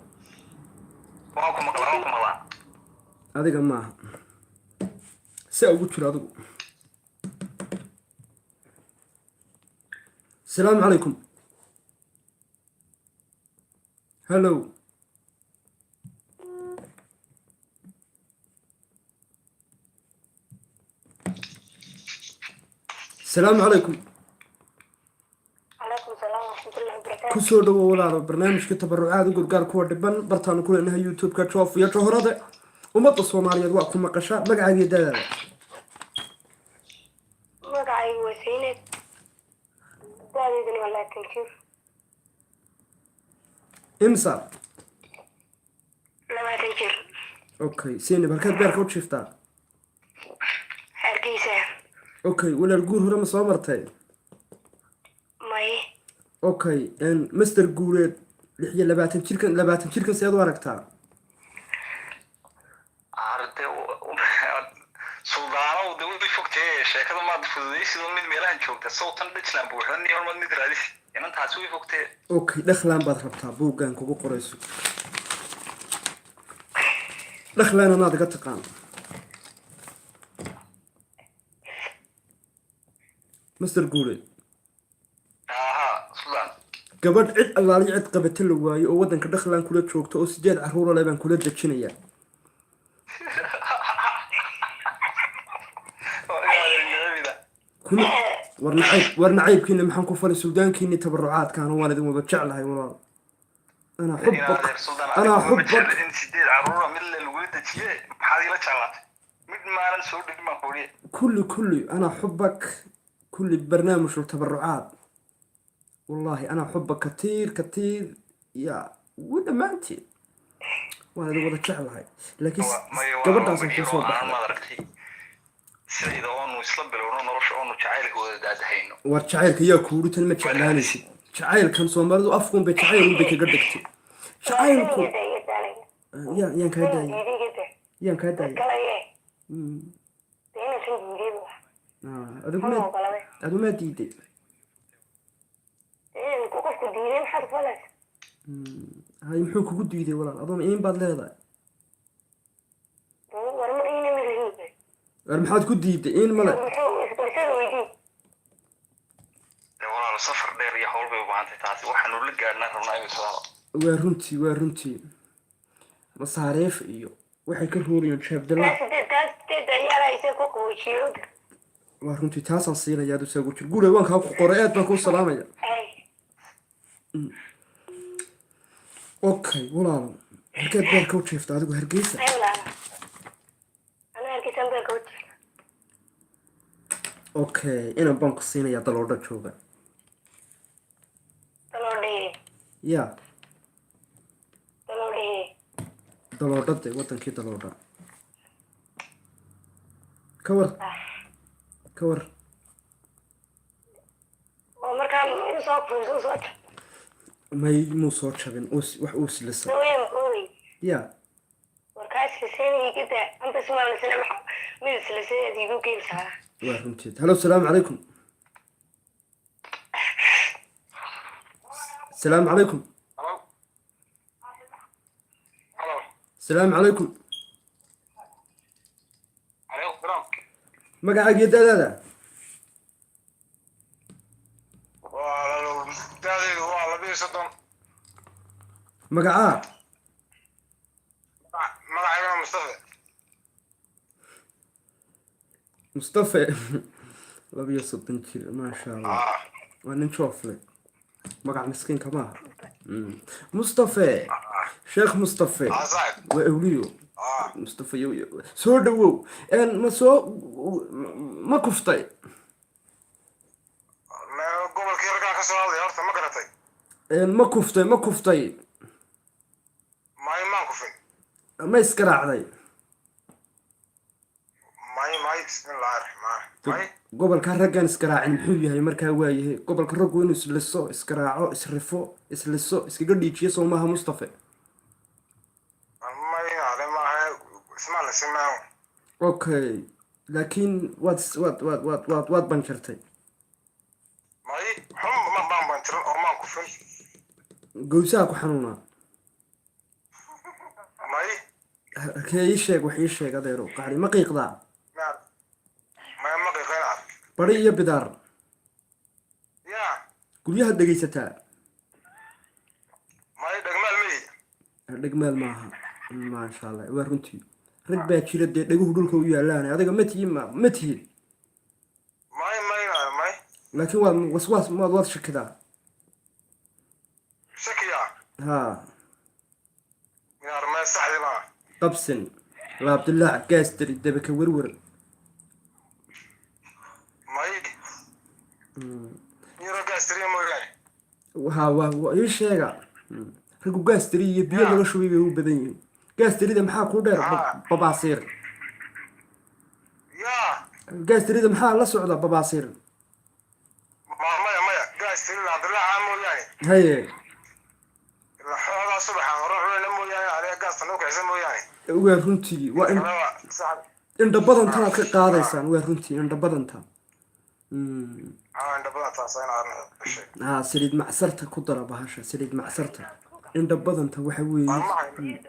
واكم الله هذه جماعة سأقول شو هذا السلام عليكم هلو السلام عليكم كسر دو ولا برنامج كتبرعات وقرقار كور دبن برتان كل إنها يوتيوب كتشوف يا شهر هذا ومط الصومالية واقف مقشة مقعد يدال مقعد وسيلة دادي ولا تنشوف إمسا لما تنشوف أوكي سيني بركات بيركوت شفتها هرقيسة أوكي ولا الجور هرم صامرتين ماي أوكي إن مستر جوريد لحية لباتن شركة سيادو أركتها عرضي سلطانة ودولي فوقتي شاكذا ما دفضي سيدون من ميلان شوكتا صوتاً لجلان بوحرني يوم من مدراديس يعني انت هتسوي فوقتي أوكي دخلان بضربتها بوغان كوكو قريسو دخلان أنا دقا تقان مستر جوريد gabadh cid allaali cid qabato la waayo oo wadanka dhakhlan kula joogto oo 8 caruur leh baan kula dajinaya kuna warnacaybkiina maxaan ku falay suudaankiina tabarucaadkaan waan idin wada jeclahay walaal أنا إن حبك هذا السلطان أنا عليكم حبك متشرعين سيدي عرورة من الولد تشيه محاضي لا شغلات مد ما نسول ما قولي كل أنا حبك كل برنامج التبرعات والله أنا حبك كثير يا ولا ما أنت وأنا ذي ولا شعر هاي لكن ما قبل يوا داسن ما كل يرو صوب أنا ما دركتي سيدا أونو يسلب الورون نرش أونو شعيلك وداد هينو ورجعيلك يا كوري تلمة شعلانيسي شعيل كان سومرد أفكم بشعيل وبيك قدكتي شعيلكو يا كهداي يا كهداي أدو ما ديدي هاي محوك قد يدي ولا أظن إيه بعد لا المحاد قد يدي إيه ملا والله سفر دير يا حول بيبانتي تاسي وحنو لقانا ربنا يسوع وارنتي مصاريف إيو waxay ka rooriyeen sheef dala وارنتي تاسان siinayaa du sagu jir guriga waan ka ku qoray aad baan ku salaamaya okay walaal halkeed baan ka jeefta adigu hargeysa okay inaan baan ku siinayaa daloodha jooga ya daloodhada wadankii daloodha ka war may muu soo jabin wax uu silisa ya waa runteed halo salaamu calaykum السلام عليكم السلام عليكم عليكم السلام مقعد يد هذا والله بيه صدم مقعد مقعد مصطفى لبي صدم كثير ما شاء الله وانا نشوف لك مقعد مسكين كمان مصطفى شيخ مصطفى وأوليو مصطفى يو سودو ان ما كفتي ما قبل كي رجع كسر هذا هرت ما قرأتي ان ما كفتي ما كفي ما يسكر علي ما بسم الله الرحمن قبل كان رجع اسكراع محوي هاي مركا وايه قبل كان رجع ينس للسو اسكراعه اسرفو اسلسو اسكجر ديجي سو ماها مصطفى اسمع سمعوا اوكي لكن وات بنشرتي ماي هم ما بنشر او ما كفن قوساك حنونا ماي كي شيء وحي شيء قديرو قاري ما قيقضا ما قيقضا بريه بدار يا قوليها دقيستا ماي دقمال maaha ما شاء الله ورنتي rag baa jira dee dhaguhu dhulka u yaalaan adiga ma tihiin laakiin waa waswaas waad shakidaa haa qabsin laabdilaac gaastari dabaka werwer haa waa ii sheega raggu gaastari iyo biyo laga shubay bay u badan yihiin gaastarida maxaa ku dheer babaasiir gaastarida maxaa la socda babaasiir maya gaastarida abdullah mooyaane haye la xoolaha subaxan hore la mooyaane adiga gaastan oo kaysan mooyaane waa runtii waa indha badan taad ka qaadaysaan waa runtii indha badan taa saliid macsarta ku dara bahasha saliid macsarta indha badanta waxa weeye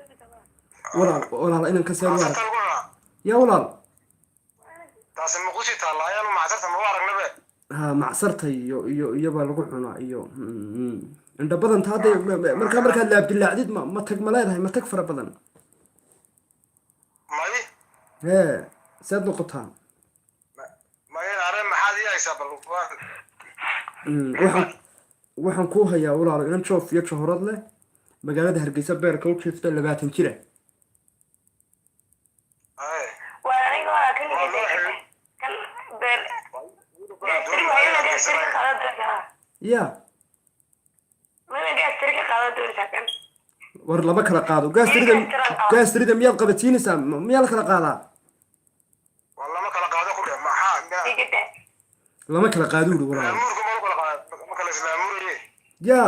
walaal inaan ka soo waara يا ولال taasi ma qushi taalaayaan macsarta ma aragnaba ها macsarta iyo baa lagu cunaa iyo inta badan taade marka la abdilaacdid ma tag ma leedahay ma tag fara badan may saad noqotaan may arrin maxaad yeeshaa bal waxaan ku hayaa walaal inaan joof iyo johorad leh magaalada hargeysa beerka u jiifta 20 jira ay waa aniga waa kan kan beer ya war lama kala qaado gaastirida miyaad qabatiinaysaa miyaa la kala qaadaa waa lama kala qaado ku dheh maxaa lama kala qaado uri walaa laamurku ma kala qaado ma kala islaamuriye ya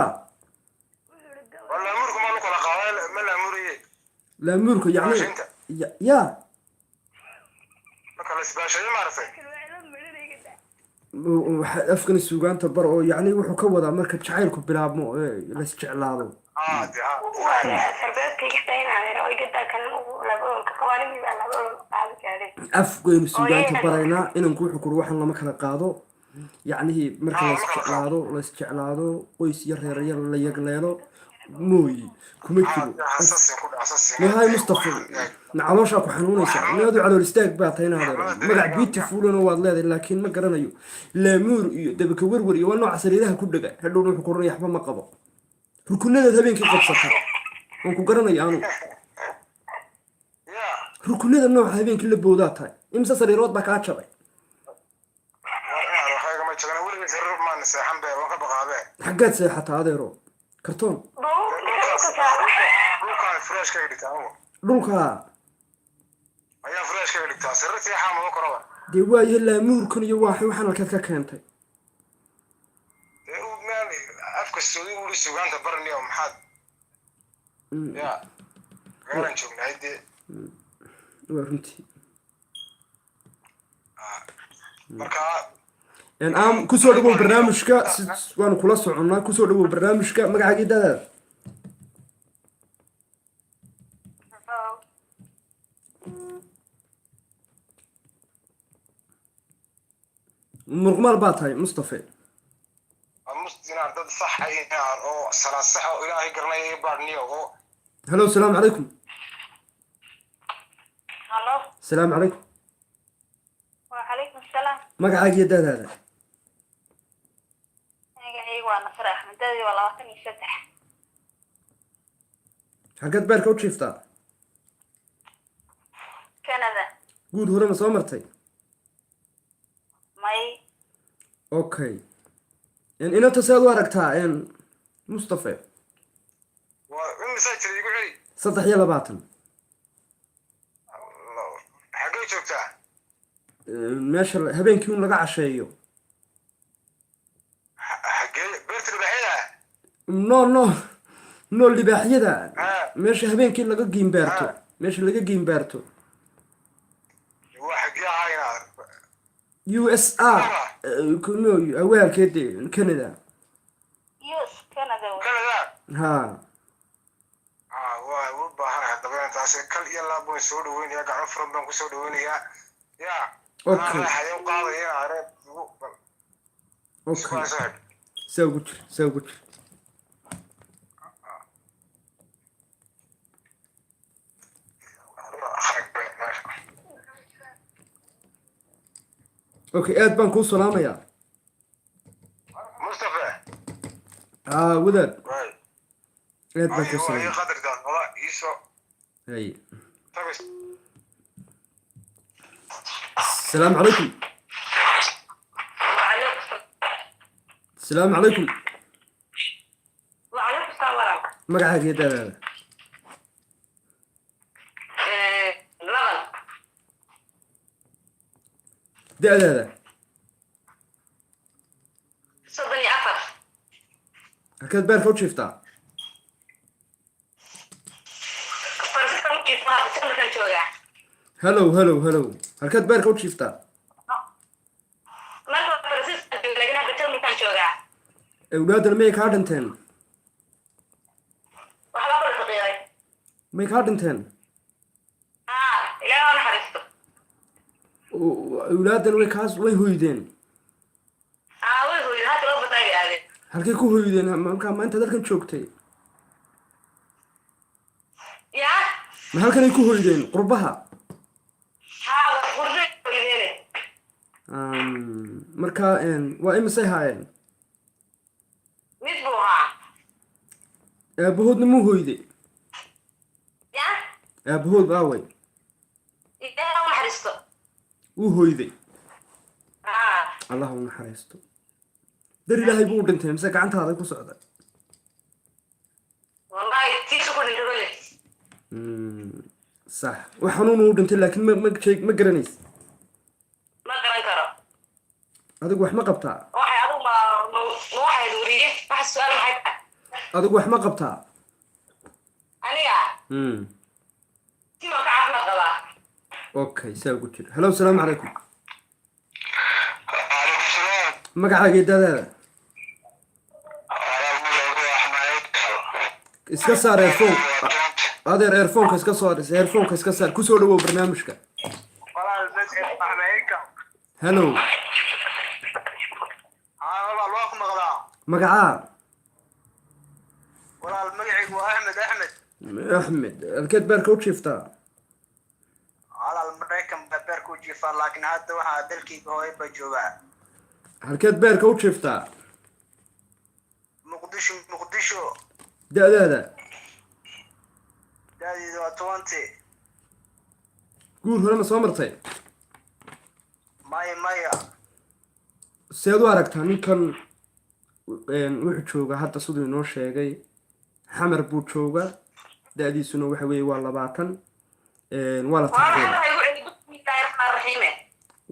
wala laamurku ma kala qaado ma laamuriye laamurku yani ya ma kala isbaashay maartay afkan suugaanta bar oo yani wuxuu ka wadaa marka jacaylku bilaabmo la isjeclaado afkaynu suugaanta baraynaa inanku wuxuu kuri waxaan lama kala qaado yacnihii marka la isjeclaado qoys iyo reeraya la yagleelo mooyi kuma jiro mahay mustafa calooshaa ku xanuunaysa inaadu calool istaag baa tahay inaad magac beautifulna waad leedahay laakiin ma garanayo laamuur iyo dabaka werwer iyo waa nooca sariiraha ku dhega hadhowna wuxuu koranaya waxba ma qabo rukunadeed habeenkii qabsata waan ku garanaya anu rukunada nooca habeenkii la boodaa tahay imse sariirood baa kaa jabay xaggaad seexataa adeero kartoon dhulka dee waayo laamuurkan iyo waxaan halkeed ka keentay waa runtii kusoo dhawow barnaamijka waanu kula soconnaa kusoo dhawow barnaamijka magacaagii dadaada muqmaal baa tahay mustafe halo asalaamu calaykum asalaamu calaykum وعليكم السلام magacaagiyo dadaada magacaygu waa nasr axmed dadii waa 23 xaggeed beerka u jiiftaa Canada guud hore ma soo martay may okay inanta seed u aragtaa mustafe waa imisa igu xiri 23 xagee joogtaa meesha habeenkii un laga casheeyo no libaaxyada meesha habeenkii laga giimbaarto meesha laga giimbaarto USR no awaalkeed Canada ha waa u baahan hadaba taas kal iyo laabo soo dhaweynaya gacan furan baan ku soo dhaweynayaa ya okay so good okay aad baan kuu salaamayaa mustafa wadaad aad baan kuu salaamayaa hay السلام عليكم السلام عليكم وعليكم السلام ورحمة magacaaga iyo dadaada لبن da'daada 34 halkeed beerka u jiiftaa hello halkeed beerka u jiiftaa awlaadana miyay kaa dhinteen may kaa dhinteen awlaadana way hoydeen halkay ku hoydeen markaa maanta dalkan joogtay ma halkanay ku hoydeen qurbaha markaa waa imisay haayeen aabahoodna muu hoyday ya aabahood aaway ilaahay u naxariisto wuu hoyday haa allah u naxariisto dar ilaahay buu u dhintay mise gacantaada ku socda wallahi tiisu ku dhintay صح وحنون ودنت لكن ما قرنيس ma garan karo adigu wax ma qabtaa waxay adigu ma waxay wariye wax su'aal maxay tahay adigu wax ma qabtaa aniga tima ka caafimaad qabaa okay saa ugu jira hello salaamu calaykum Waalaikum salaam. magacaaga dadaada iska saar earphone adeer earphone iska saar earphone iska saar ku soo dhawow barnaamijka Walaal dadka Ahmeedka. hello Walaal waa ku maqlaa. magacaa Walaal magacaygu waa Ahmed. axmed halkeed beerka u jiiftaa Walaal Mareykan beer ku jiifaa laakiin hadda waxaa dalkayga hooyo ba joogaa. halkeed beerka u jiiftaa Muqdisho. da'daada Daadidu waa 20. guur hore ma soo martay Maya. seed u aragtaa ninkan wuxuu joogaa hadda siduu inoo sheegay xamar buu joogaa da'diisuna waxa weeye waa 20 waa la tarxiilay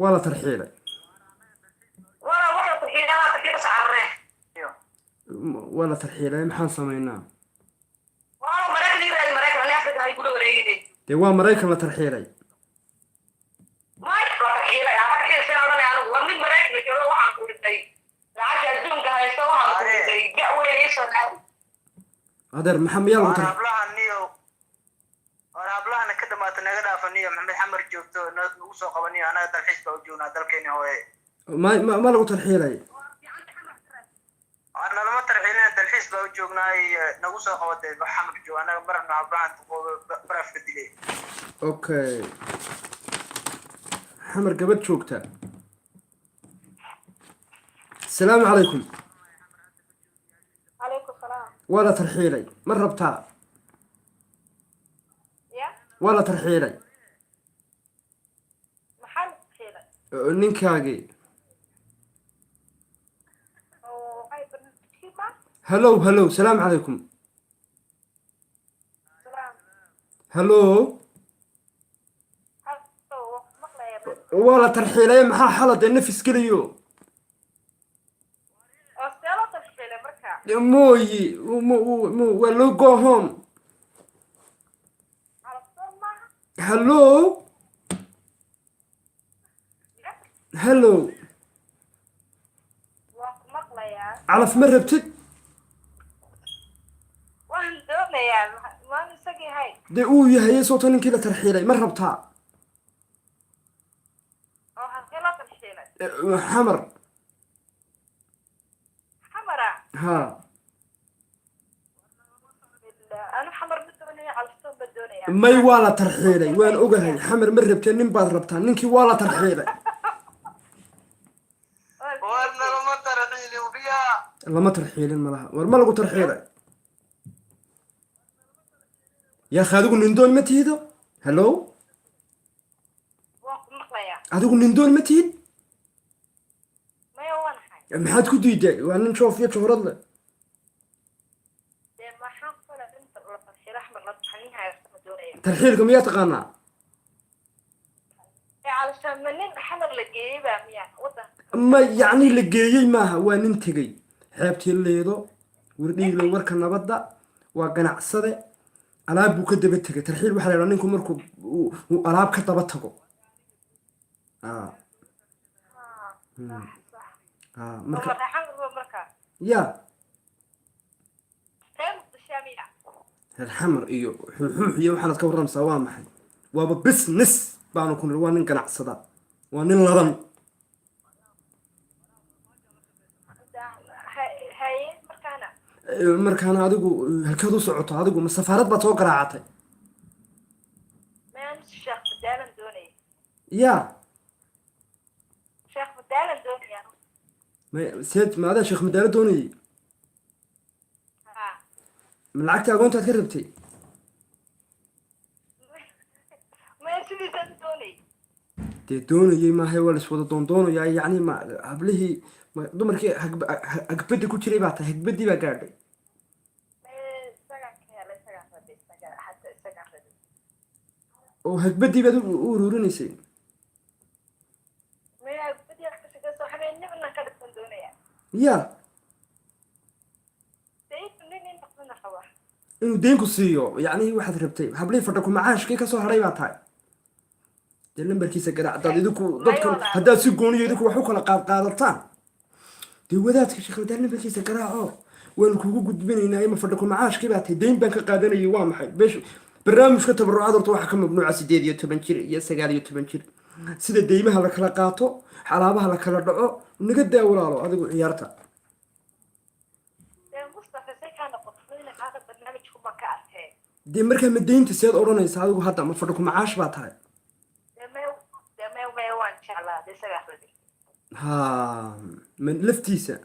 waa la tarxiilay waa la tarxiilay maxaan samaynaa dee waa maraykan la tarxiilay adeer maxaa miyaa lagu tarxiilay hablahan ka dhamaata naga dhaafaniyo maxamed xamar joogto nagu soo qabaniyo anaga dalxiis baa u joognaa dalkeeni hooye ma lagu tarxiilay nalama tarxiilina dalxiis baa u joognaay nagu soo qabatay xamar joog anaga marna hablahan barafka dilay okay xamar gabadh joogta asalaamu calaykum عليكم السلام waa la tarxiilay ma rabtaa يا waa la tarxiilay محل خير ninkaagii وهاي بالنسبة hello salaamu calaykum سلام hello هلو مقلة يا بنت waa la tarxiilay maxaa xalad nafis geliyo أستاذة تشتري مركا mooyi waa loo go home على الصومة hello hello مقلة يا calaf ma rabtid وين دوما يا ما نسقي هاي dee uu yahay soota ninkii la tarxiilay ma rabtaa أو هسيلة تشتري xamar حمرة ها أنا حمر بدوني على الصوم بدوني يا may waa la tarxiilay waan ogahay xamar ma rabtee nin baad rabtaa ninkii waa la tarxiilay nalama tarxiili ubiyaa lama tarxiilin malaha war ma lagu tarxiilay yaa akhi adigu nindoon ma tihido hello مقلة يا adigu nindoon ma tihid ما يوان هاي maxaad ku diiday waa nin joof iyo juhrad leh دي ما حصل أنت ولا تشتري أحمر لا تحنيها يا بدوني tarxiilka miyaa taqaanaa علشان منين حمر لقيبة مياه وده ma yacni la geeyey maaha waa nin tegey xeebtii leedo wardhiiglo warka nabadda waa ganacsade alaab buu ka daba tegay tarxiil waxaa la yidhaha ninku markuu uu alaab ka daba tago صح marka ومرة حمر ومركا yaa غير الشامية reer xamar iyo xuuxuux iyo waxaanad ka warramsaa waa maxay waaba business baanu ku niri waa nin ganacsada waa nin ladan هاي مركانا markaana adigu halkeed u socoto adigu ma safaarad baad soo garaacatay ما أنت شيخ بدالا دوني yaa شيخ بدالا دوني seed maadaa sheekh madaalo doonayay ها lacagta agoontaad ka rabtay ما سيدي تنتوني dee doonayay maahay waa laiswada doondoonayaa yacni ma hablihii dumarkii hagbadda ku jiray baa tahay hagbaddii baa gaadhay oo hagbaddii baad u ururinaysay ya inuu deynku siiyo yacni waxaad rabtay hablihii fadha ku macaashkii kasoo hadhay baa tahay dee lambarkiisa garaac haddaad idinku dadkan haddaad si gooniyo idinku wax u kala qaadataan dee wadaadka sheekh haddaad lambarkiisa garaaco waanu kugu gudbinaynaa ima fadha ku macaashkii baa tahay deyn baan ka qaadanayay waa maxay besh barnaamijka tabarucaad horta waxaa ka mamnuuca 18 jir iyo 19 jir sida deymaha la kala qaato alaabaha la kala dhaco naga daa walaalo adigu ciyaarta dee markaa ma deynta seed odhanaysa adigu hadda ma fadha ku macaash baa tahay ha ma laftiisa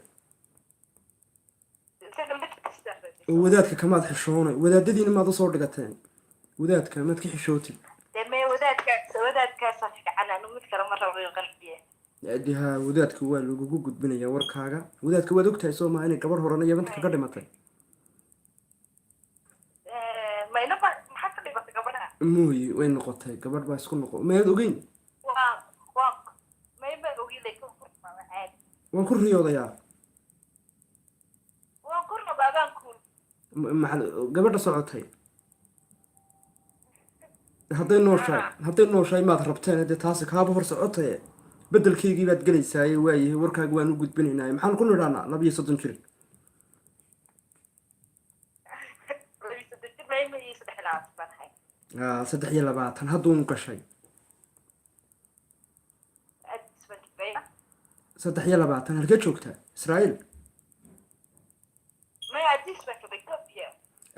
oo wadaadka kamaad xishoonay wadaadadiina maad usoo dhigateen wadaadka maad ka xishootid de ha wadaadka waa lagugu gudbinayaa warkaaga wadaadka waad ogtahay soo maa inay gabadh horena yabanta kaga dhimatay mooye way noqotay gabadh baa isku noqo maad ogeyn waan ku riyoodayaa gabadha socotay hadday nooshahay maad rabteen dee taasi kaaba hor socotaye bedelkeygii baad gelaysaaye waayahay warkaaga waan u gudbinaynaaye maxaan ku nidhaanaa 32 jir 23 hadduun gashay 23 halkee joogtaa israa'iil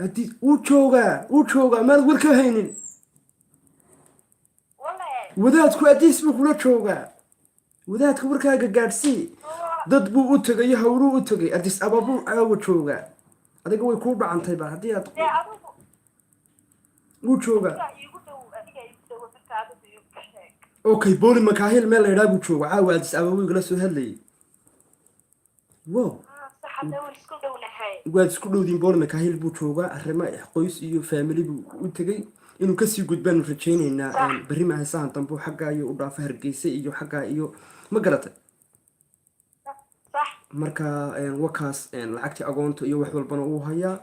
adii wuu joogaa maad war ka haynin wadaadku adiis buu kula joogaa wadaadka warkaaga gaadhsii dad buu u tegay hawluu u tegay adis ababuu aawa joogaa adiga way kuu dhacantay ba haddii aad wuu joogaa okay booli makaahil meel la yidhaha buu jooga caawa adis ababuu igala soo hadlayay wow waad isku dhowdiin booli makaahil buu joogaa arrimo qoys iyo faamili buu u tegay inuu kasii gudbaanu rajaynaynaa berri maahay sahan dambu xaggaa iyo u dhaafo hargeysa iyo xaggaa iyo ma garatay marka wakaas lacagtii agoonta iyo wax walbana uu hayaa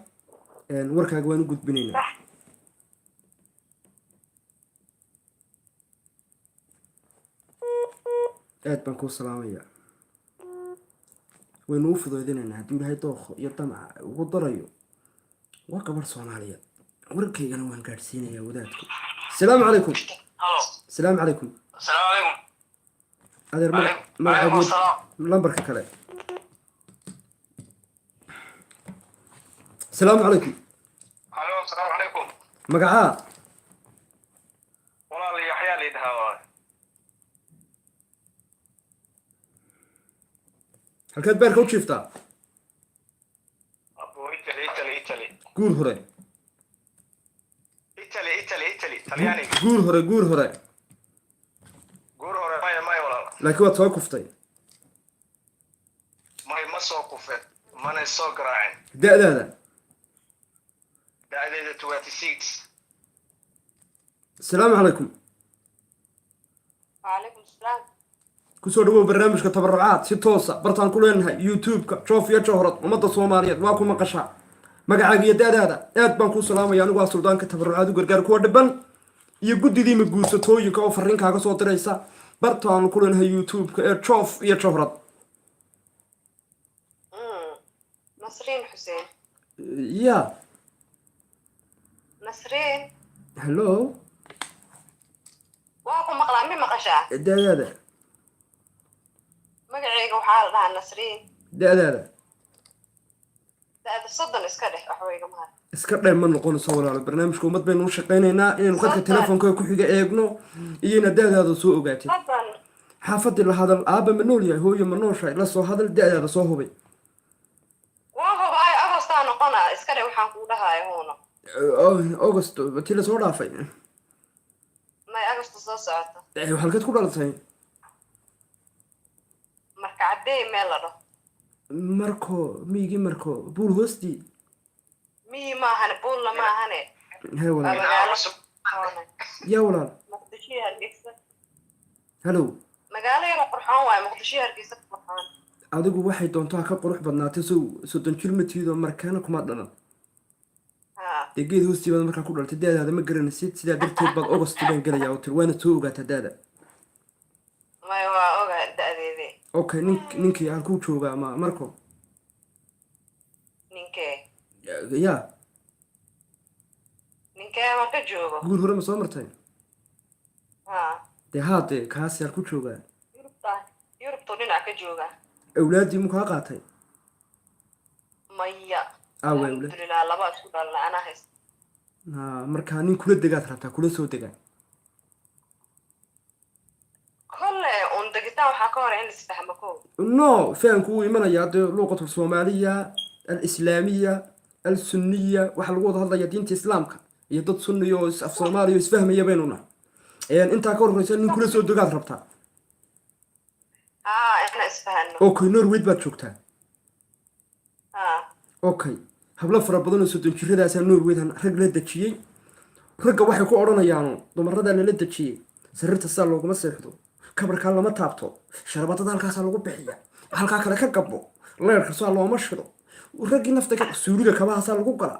warkaaga waan u gudbinaynaa aad baan kuu salaamayaa waynu u fudeydinaynaa hadduu ilaahay dookho iyo damaca ugu darayo waa gabarh soomaaliyeed warkaygana waan gaadhsiinayaa wadaadku السلام عليكم السلام عليكم adeer magacaagud lambarka kale السلام عليكم السلام عليكم magacaa walaal yaxyaa la yidhahaa halkeed beerka u jiiftaa Italy guur hore Talyaani guur hore maya walaal laakiin waad soo kuftay ma soo kufeen mana soo garaacin da'deeda 26 السلام عليكم وعليكم السلام kusoo dhawow barnaamijka tabarucaad si toosa bartaan ku leenahay youtube-ka joof iyo jowhrad ummadda soomaaliyeed waa ku maqashaa magacaaga iyo da'daada aad baan kuu salaamaya anigu waa suldaanka tabarucaad u gargaar kuwa dhiban iyo guddidii maguursatooyinka oo fariinkaaga soo diraysa bartaan ku leenahay youtube-ka ee joof iyo jowhrad نسرين حسين ya نسرين hello واكو مقلع مين مقشع da'daada مقعيق وحال لها نسرين da'daada ده صدن اسكده وحويق مهار iska dheer ma noqonayso walaalo barnaamijka ummad baynu u shaqaynaynaa inaynu qadka telefoonka ku xiga eegno iyo ina da'daada soo ogaatid صدن xaafadii la hadal aaba ma nool yahay hooyo ma nooshahay la soo hadal da'daada soo hubay وهو باي أفستانو noqonaa iska dhe waxaan kuu dhahayo huuna august tii lasoo dhaafay may agasto soo socota halkeed ku dhalatay marka caddey meel la dhaho marko miyigii marko buul hoostii miyi maahane buulna maahane hee waa walaal magaalo qurxoon yaa walaal muqdisho iyo hargeysa halow magaalo yaro qurxoon waaye muqdisho iyo hargeysa ku qurxoon adigu waxay doontaa ka qurux badnaatay soddon jir ma tiido markaana kuma dhalan haa dee geed hoostii baad markaa ku dhalatay daadaada ma garanaysid sidaa darteed baad august baan gelayaa oo tiri waana soo ogaataa daada may waa oga da-deedee okay ninkii halkuu joogaa ma marko ninkee yaa ninkee ma ka joogo guur hore ma soo martay haa dee haadee kaasi halkuu joogaa yurubtuu dhinac ka joogaa awlaaddii mu kaa qaatay maya awle alxamdulilah laba isku dhalna anaa haysta markaa nin kula degaad rabtaa kula soo degaa kolle un degitaan waxaa ka hore in laisfahmo ko no fahamku wuu imanayaa dee luuqatu soomaaliya alislaamiya alsunniya waxaa lagu wada hadlayaa diinta islaamka iyo dad sunniya oo af soomaaliya oo isfahmaya baynu nahay intaa ka horreysa nin kula soo degaad rabtaa haa inaan isfahano okay norweyd baad joogtaa haa okay hablo fara badan oo soddon jiradaasaa norweydan rag la dejiyey ragga waxay ku odhanayaanu dumaradaa lala dejiyey sariirta saa looguma seexdo kabarkaa lama taabto sharbadada halkaasaa lagu bixiya halkaa kale ka gabbo leerka saa looma shido raggii nafta suuliga kabahaasaa lagu gala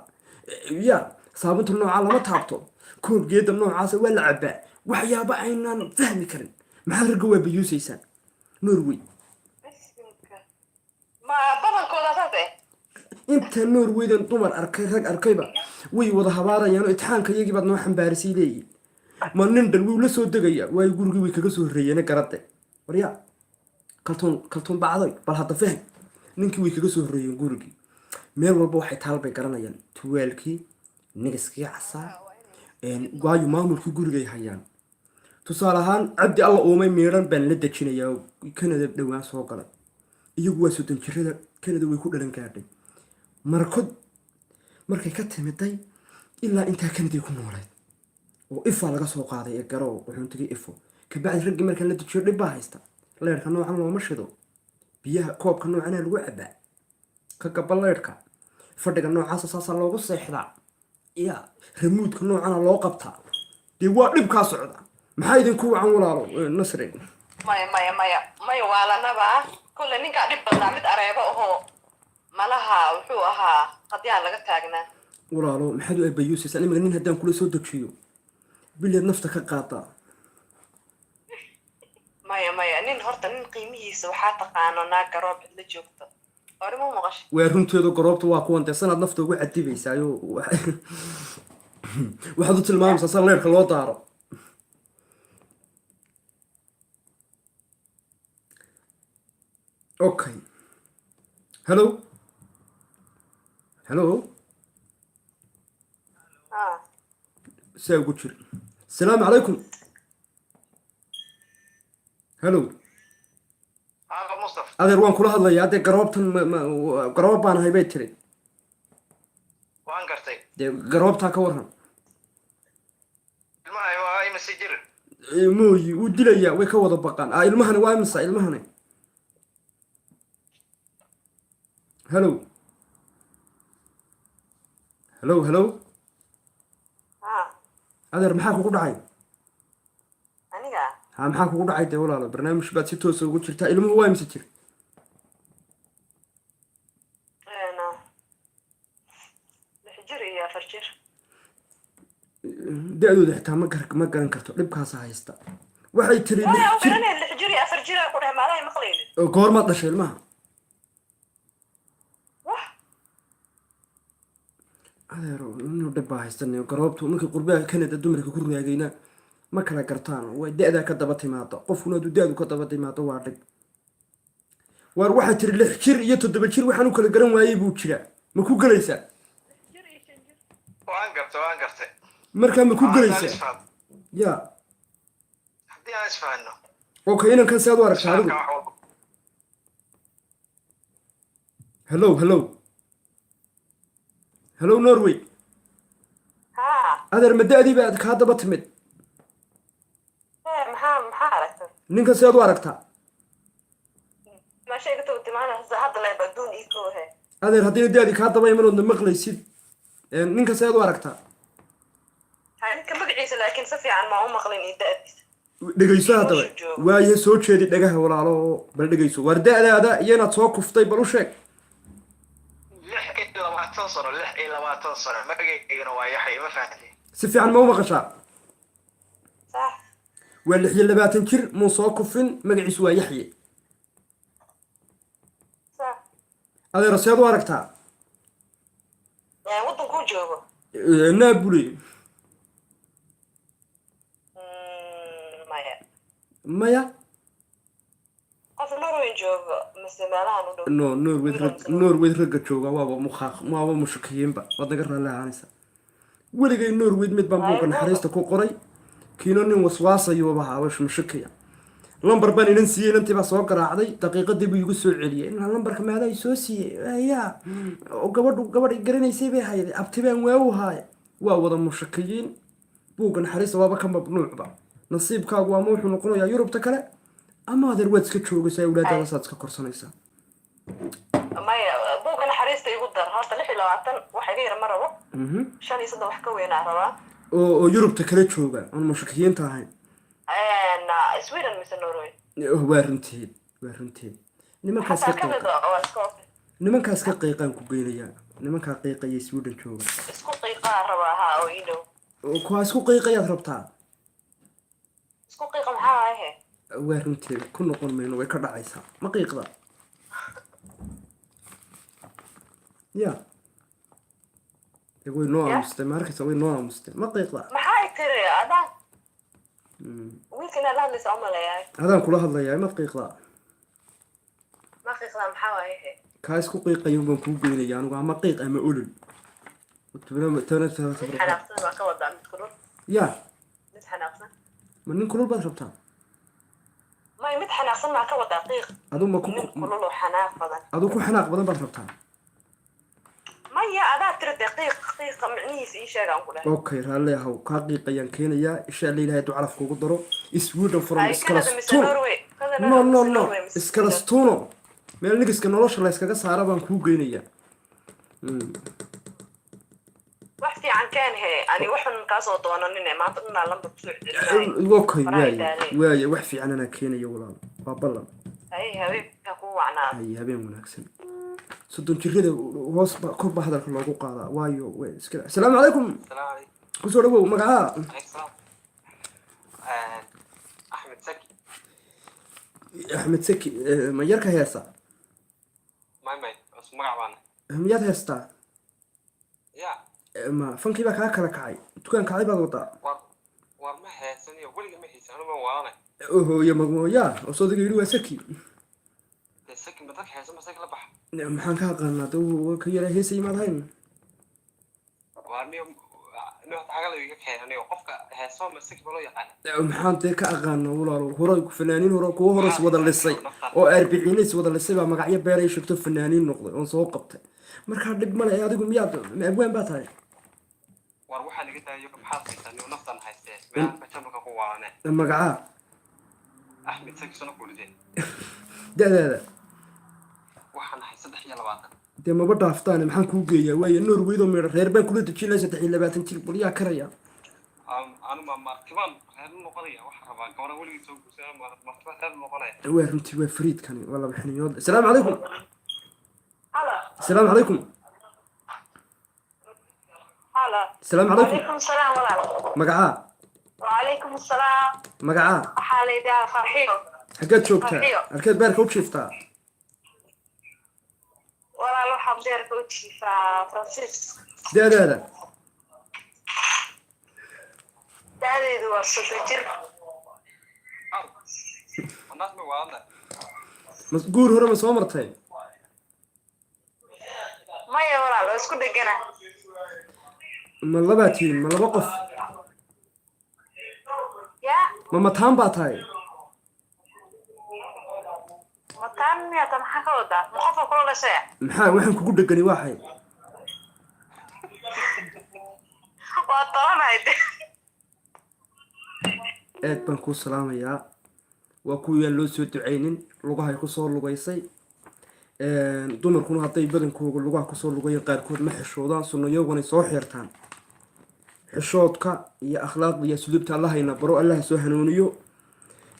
ya saabunta noocaa lama taabto koobgeeda noocaasa waa la cabaa waxyaaba aynaan fahmi karin maxaad ragga waa bayuusaysaan norway ma badankooda saase inta norweydan dumar arkay rag arkayba way wada habaarayaan oo itixaanka iyagii baad noo xambaarisay leeyihin ma nin dhan wuu la soo degaya waayo gurigii way kaga soo horreeyeen garade waryaa kaltuun bacday bal hadda fahm ninkii way kaga soo horreeyeen gurigii meel walba waxay taal bay garanayaan tuwaalkii nigiskii casaa waayo maamulkii gurigay hayaan tusaale ahaan cabdi alla uumay miidhan baan la dejinayaa kanada dhowaan soo galay iyagu waa soddon jirada kanada way ku dhalan gaadhay markod markay ka timiday ilaa intaa kanaday ku noolayd oo ifaa laga soo qaaday ee garo wuxuun tagay ifo kabacdi raggii markaan la dejiyo dhib baa haysta leerhka noocan looma shido biyaha koobka noocanaa lagu cabaa ka gaba leerhka fadhiga noocaasa saasaa loogu seexdaa ya ramuudka noocana loo qabtaa dee waa dhibkaa socda maxaa idinku wacan walaalo nasri maya waalanaba kolle ninkaa dhib badnaa mid areebo ahoo malaha wuxuu ahaa qadyaan laga taagnaa walaalo maxaad u abayuusaysaan imika nin haddaan kula soo dejiyo bileed nafta ka qaadaa maya nin horta nin qiimihiisa waxaa taqaano naag garoob cidla joogto hore ma maqashay waa runteedu garoobta waa kuwan dee sanaad nafta ugu cadibaysaayo waxaad u tilmaamaysaa san leerka loo daaro okay hello saa ugu jir asalaamu calaykum hello adeer waan kula hadlayaa dee garoobtan garoob baan ahay bay tiri waan gartay dee garoobtaa ka waran ilmahay waa imase jir mooyi wuu dilayaa way ka wada baqaan ilmahani waa imisa ilmahani hello adeer maxaa kugu dhacay aniga ha maxaa kugu dhacay dee walaalo barnaamij baad si toosa ugu jirtaa ilmuhu waa imse jir lix jir iyo afar jir da-dooda xitaa ma garan karto dhibkaasa haysta waxay tiri lix jir iyo afar jir ku dhahay maadahay maqlaynin goormaad dhashay ilmaha adeero inuu dhib baa haystan garoobtu markii qurbaha kanada dumarka ku raagayna ma kala gartaan way da-daa ka daba timaado qofkuna hadduu da-du ka daba timaado waa dhib waar waxaa tiri 6 jir iyo 7 jir waxaan u kala garan waayey buu jiraa ma ku gelaysaa waan gartay markaa ma ku gelaysaa ya haddii aan isfahano okay inankan saad u aragtaa adigu hello hello norway ها adeer ma da-dii baad kaa daba timid maxaa aragtay ninka seed u aragtaa ma sheegay tawtimaana hadda la baduun ii koohe adeer haddii da-dii kaa daba imanoodna maqlaysid ninka seed u aragtaa ninka magaciisa laakiin si fiican ma u maqlin ii da-diisa dhegayso haddaba waaye soo jeedi dhagaha walaalo bal dhegayso war da-daada iyo inaad soo kuftay bal u sheeg 26 sano 26 sano magaceygana waa yaxay ma fahanteen si fiican ma u maqashaa صح waa 26 jir muu soo kufin magaciisu waa yaxye صح adeer seed u aragtaa waddankuu joogo naabuli maya maya qof norway joogo mise meelahan u dhow no norway ragga jooga waaba mushakiyiinba waad naga raalli ahaanaysa weligay norway mid baan buuqa naxariista ku qoray kiino nin waswaasayuuba haaba mushakiya lambar baan inan siiyey inantii baa soo garaacday daqiiqadii buu igu soo celiyey inaan lambarka maadaa soo siiyey ayaa gabadh garanaysay bay hayday abtibaan waawu haaya waa wada mushakiyiin buuqa naxariista waaba ka mamnuucba nasiibkaagu ama wuxuu noqonayaa yurubta kale ama adeer waad iska joogaysaa awlaadaada saad iska korsanaysaa maya buugga naxariista igu dar horta 26 waxa iga yar ma rabo 5 wax ka weynaa rabaa oo yurubta kale jooga aan mushakiyiinta ahayn sweden mise norway waa runteed nimankaas ka qiiqaan ku geynayaa nimankaa qiiqaya sweden jooga isku qiiqaa rabaa haa oo ii dhow kuwaa isku qiiqayaad rabtaa isku qiiqa maxaa ahe waa runteed ku noqon mayno way ka dhacaysaa ma qiiqda ya way noo aamustay maarkaysa way noo aamustay ma qiiqda maxaa tiri adaan wiilkan aad hadlaysa umaleeyahay adaan kula hadlayaa ma qiiqda ma qiiqda maxaa waaye kaa isku qiiqayo baan kuu geynaya anigu ama qiiq ama olol xanaaqsan baa ka wadaa mid kulul ya mid xanaaqsan ma nin kulul baad rabtaa may mid xanaaqsan baa ka wadaa qiiq aduu ma nin kulul oo xanaaq badan aduu ku xanaaq badan baad rabtaa maya adaa tirade qiiqa micnihiisa ii sheegaan ku dhahay okay raalli ahow kaa qiiqayaan keenayaa insha alla ilaahay ducalaf kugu daro sweden from iskalastuno no iskalastuno meel nigiska nolosha layskaga saara baan kuu geynayaa wax fiican keen he ani waxan kaasoo doonanine maanta dhanaa lambar kusoo celinayo okay waaye wax fiican anaa keenaya walaal waa ballan habeenka ku wacnaa habeen wanaagsan soddon jirada hoos korba hadalka loogu qaadaa waayo asalaamu calaykum kusoo dhawow magacaa axmed saki ma yarka heesa miyaad heestaa ma fankii baa kaa kala kacay dukaan kacay baad wadaa hooyo magmooya oo soodiga yidhi waa saki maxaan ka aqaanaa de ka yara heesay maad hayn maxaan dee ka aqaana walaalo hore fanaaniin hore kuwa hores wada lisay oo arbiciinays wada lisay baa magacyo beeray sheegto fanaaniin noqday oon soo qabtay markaa dhib male adigu miyaad abwaan baa tahay magacaa da-daada dee maba dhaaftaane maxaan kuu geeyaa waayo norweydoo meedha reer baan kula dejin lahay 23 jir bal yaa karaya waa runtii waa fariidkani waa laba xiniyood asalaamu calaykum asalaamu calaykum asalaamu calaykum magacaa وعليكم السلام magacaa حالي ده فرحيو xaggeed joogtaa halkeed beerka u jiiftaa ولا لو حضير كوتشي فرانسيس da-daada دادي دو الصدجر guur hore ma soo martay ما يا ولا لو اسكو دغنا ma labaa tihiin ma laba qof يا ma mataan baa tahay مكان يا تمحا كودا مخفى كل شيء maxaa waxaan kugu dhegani waaxay waa tolanahay de aad baan kuu salaamayaa waa kuwiyaan loo soo ducaynin lugahay kusoo lugaysay dumarkuna hadday badankooga lugaha kusoo lugayan qaarkood ma xishoodaan sunnayoganay soo xeertaan xishoodka iyo akhlaaqda iyo suluubta allahayna baro allaha soo hanuuniyo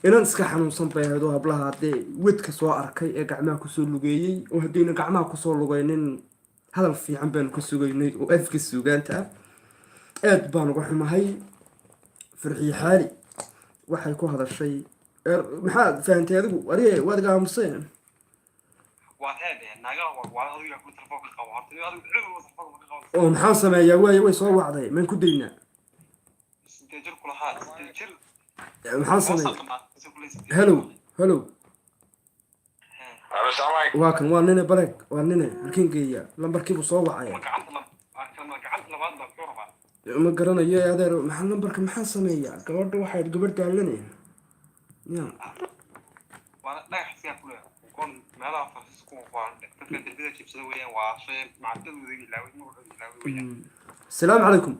inan iska xanuunsan bay ahayd oo hablaha haddee wedka soo arkay ee gacmaha kusoo lugeeyey oo haddayna gacmaha kusoo lugaynin hadal fiican baanu ka sugaynay oo afka suugaanta ah aad baan uga xumahay farxiye xaali waxay ku hadashay maxaad fahantay adigu waad iga aamuseen oo maxaan sameeyaa waaye way soo wacday maan ku daynaa maxaan sameeya hello waa kan waa nine baleg waa nine halkeen geeya lambarkiibuu soo wacaya ma garanayo adeer maxaa lambarka maxaa sameeyaa gabadha waxay gabadh daalane ya السلام عليكم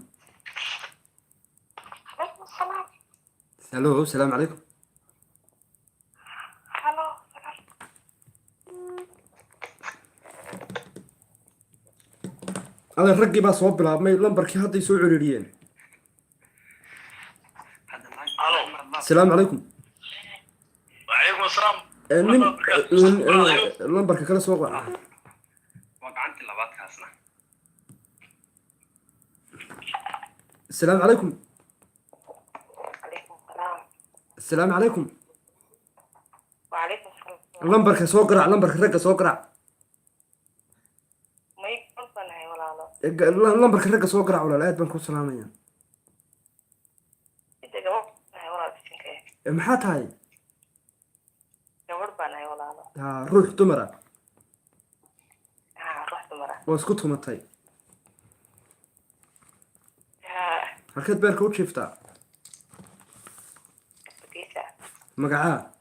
الو السلام عليكم هذا الرقي بس صوب بلا ما لمبركي هذا يسوي عريريين السلام عليكم وعليكم السلام لمبركي كلا سوق وقعنت اللبات كاسنا السلام عليكم عليكم السلام السلام عليكم وعليكم السلام لمبركي سوق قرع لمبركي رقة سوق قرع ما يقصن هاي ولا لمبركي رقة سوق قرع ولا لا بنكون سلامية انت جواب هاي ولا بتشنكي محات هاي جواب هاي ولا ها روح دمرة رحت مرة واسكتهم الطي ها هالكد بيرك وشفتا بكيسة مقعاه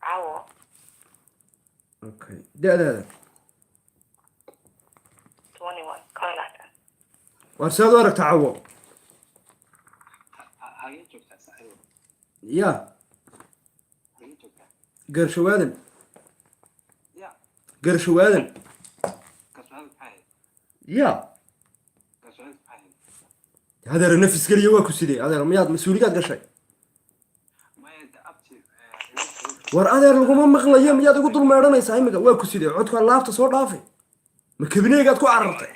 عو اوكي ده 21 كوناتا وارسال ورق تعوض هاي جوجتا صحيح يا هاي جوجتا قرش وادن يا قرش وادن كسوان هاي يا كسوان هاي هذا النفس قال يواكو سيدي هذا رميات مسؤوليات قشي ما يدعبتي war adeer laguma maqlayo miyaad ugu dul meedhanaysaa imika waa ku sidee codka laabta soo dhaafay ma kabineegaad ku carartay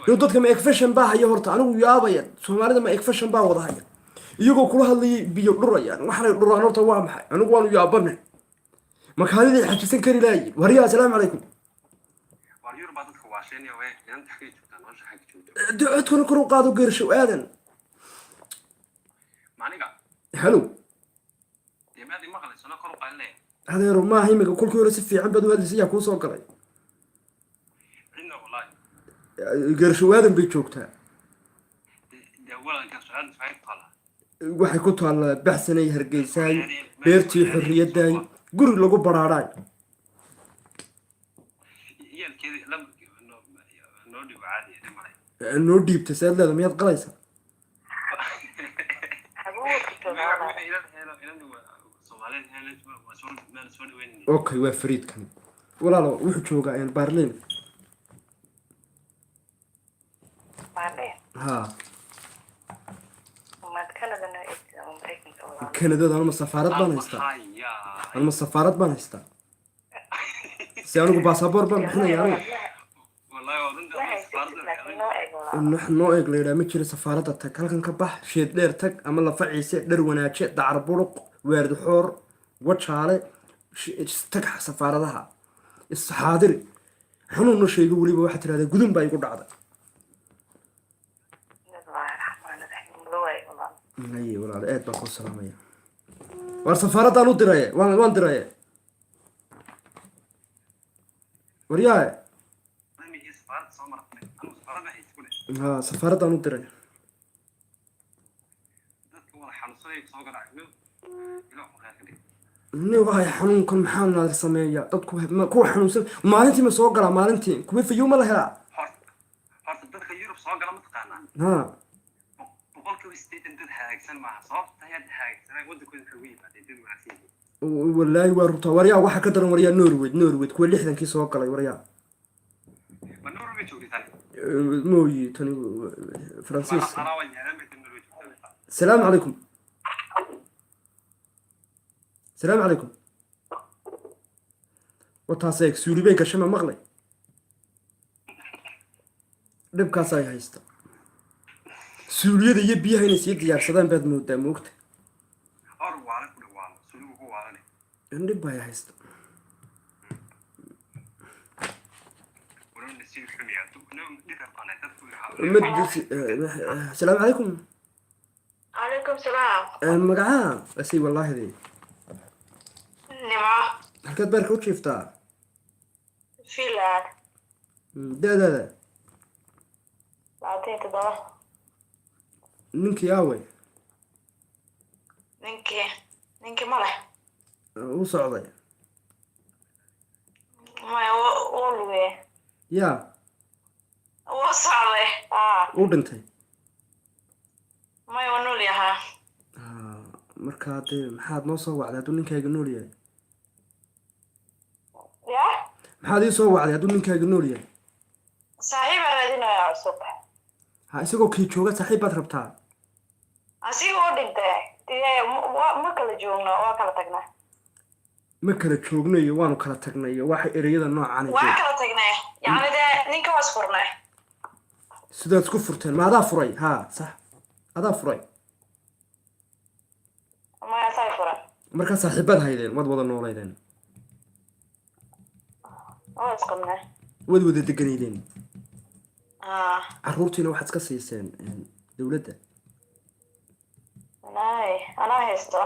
iyo dadka ma ekfashan baa haya horta anigu yaabaya soomaalida ma ekfashan baa wada haya iyagoo kula hadlayay biyo dhurayaan waxaanay dhuraan horta waa maxay anigu waanu yaabanay makaadidii xajisan kari laayiin waryaa asalaamu calaykum waryur baa dadka waasheenaya way inanta xagay joogtaa nolosha xagay joogta dee codkana kor u qaado geershow aadan maniga halo deemaadii maqlaysana kor u qaalinaya adeero maaha imika kolkii hore si fiican baad u hadlaysay yaa kuu soo galay cidna wallaahi geershow aadan bay joogtaa dee walanka su-aal maxay ku taallaa waxay ku taallaa baxsanay hargeysaay beertii xorriyadaay guri lagu baraadhaay iyalkeedii lambarkii noo dhigo caadiya dhimalay noo dhiibtay saad leeda miyaad qalaysa okay waa fariidkan walaalo wuxuu joogaa baarlin بعدين ها وما كندا أنا أمريكا ولا كندا أنا سفارة بان هستا أنا سفارة بان هستا سيانو باسابور بان بحنا يعني نحن نوعك ليلا متشري سفارة تك هل كان كبح شيء دير تك أما الله فعيسى دير وناتشة دعر برق ويرد حور وشالي تك سفارة ذها الصحادر حنو نشي يقولي بواحد هذا قدم باي يقول هذا اي والله ايد باكو سلاميه war safaarada aan u diray waan diray wariyahay ha safaarada aan u diray ni waay xanuunkan maxaa naad sameeya dadku kuwa xanuunsan maalintii ma soo galaa maalintii kuwa fayuuma la helaa horta dadka Yurub soo gala ma taqaanaa ها boqolkiiba sideetan dad hagaagsan maaha sababta ayaad hagaagsanaa waddankooda kagu yimaadeen dad wanaagsan wallaahi waa runtaa waryaa waxaa ka daran waryaa norwed kuwa 60kii soo galay waryaa ma norway joogtaan mooyi tani faransiis anaa waan yeelan bay norway joogtaan السلام عليكم السلام عليكم وتاسيك سوري بيك شما مغلي dhibkaas ay haysta suuliyada iyo biyaha inay sii diyaarsadaan baad moodaa moogta or waala ku dhawaalo suuligu ku waalane dhib bay haysta ولو نسيب حمية نوم دير قناة تدخل السلام عليكم عليكم السلام magaca asi wallahi dee نما halkaad beerka u jiiftaa فيلان daadaada بعدين تضل ninkii aaway نينكي ماله u socday ما أولوي yaa وصعبه u dhintay ما يونولي ها markaa dee maxaad noo soo wacday hadduu ninkaaga nool yahay يا maxaad ii soo wacday hadduu ninkaaga nool yahay صاحب الذين يعصب ha isagoo kii jooga saaxiib baad rabtaa أسيبه دنته ما كلا جونا وكلا تجنا ma kala joogno iyo waanu kala tagnay iyo waxa ereyada noocaan وكلا تجنا يعني ده نينك واسفرنا sidaad isku furteen ma adaa furay ha sax adaa furay ما يسافر markaa saaxiibad haydeen waad wada noolaydeen واسقمنا waad wada deganaydeen آه carruurtiina waxaad iska siiseen dowladda أنا هستو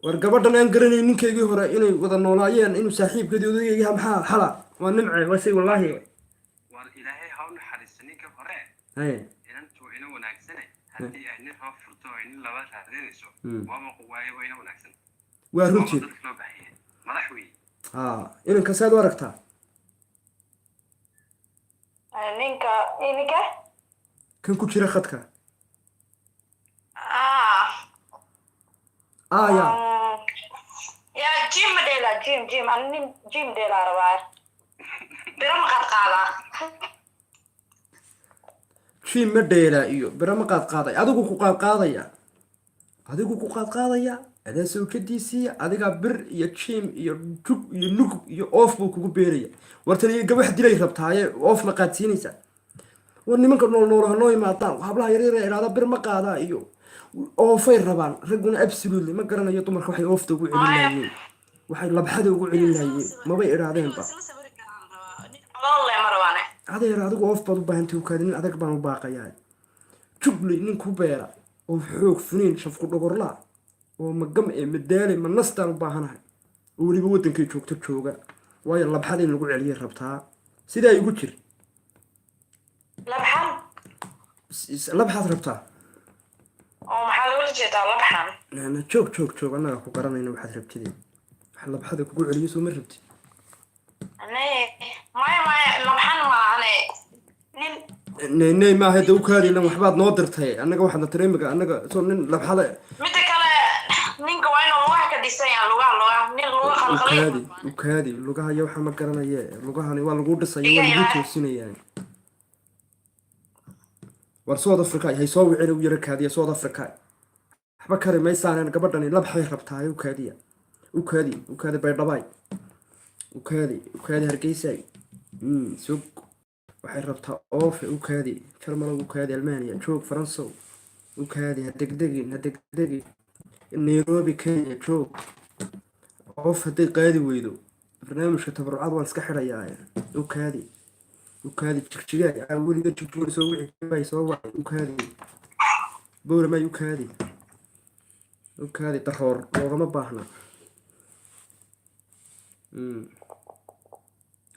war gabadhan aan garanayn ninkaygii hore inay wada noolaayeen inuu saaxiibkeedii odaygaygii ha maxaa xala waa nimce wasay wallaahi وإلهي هون حريصني كفرة haye inantu ina wanaagsane haddii ay nin hoo furto oo nin laba raadinayso waama quwaayo waa ina wanaagsan waa runtii dadka loo baahan yahay madax weeye ha inanka saad u aragtaa إنك kan ku jira khadka ya يا جيم ديلا جيم أنا جيم ديلا رواي برام قد قالا jiim ma dheeraa iyo biro ma qaadqaaday adigu ku qaadqaadaya adaa sawkadiisiiya adigaa bir iyo jiim iyo jug iyo nugub iyo oof buu kugu beeraya wartan iyo gabax dilay rabtaaye oof ma qaadsiinaysa war nimanka nool ha noo imaadaan hablaha yaryar ee idhaahda bir ma qaadaa iyo oofay rabaan ragguna absolutely ma garanayo dumarka waxay oofta ugu celin lahaayeen waxay labxada ugu celin lahaayeen mabay idhaahdeenba والله مروانة adeer adigu oof baad u baahantay ukaadi nin adag baan u baaqayaa jugley nin ku beera oo xoog funiin shafku dhogorlaa oo magam ee madaale ma nastaan u baahanahay oo weliba waddankay joogto jooga waayo labxada in lagu celiyay rabtaa sidaa igu jir لبحان labxaad rabtaa ومحل ولجيت لبحان joog annaga ku garanayna waxaad rabtideen wax labxada kugu celiyo soo ma rabti أنا ما لبحان ما أنا ney maaha da ukaadi lan waxbaad noo dirtay annaga waxaadna tareemiga annaga soo nin labxada متى كلا نينك وين واحد كديسين لغة نين لغة خلقية ukaadi lugaha iyo waxa ma garanaye lugahani waa lagu dhisaya waa lagu toosinayaan war South Africa hay soo wicin u yara kaadiya South Africa waxba kari maysaan gabadhani labxay rabtaa ukaadi bay dhabay ukaadi hargeysa sug waxay rabtaa oof ukaadi Jarmal ukaadi Almaaniya joog Faransa ukaadi ha degdegin Nairobi Kenya joog oof haday qaadi weydo barnaamijka tabarucad waan iska xirayaa ukaadi jigjiga weliga jigjiga soo wixii bay soo wacay boora may ukaadi daroor loogama baahna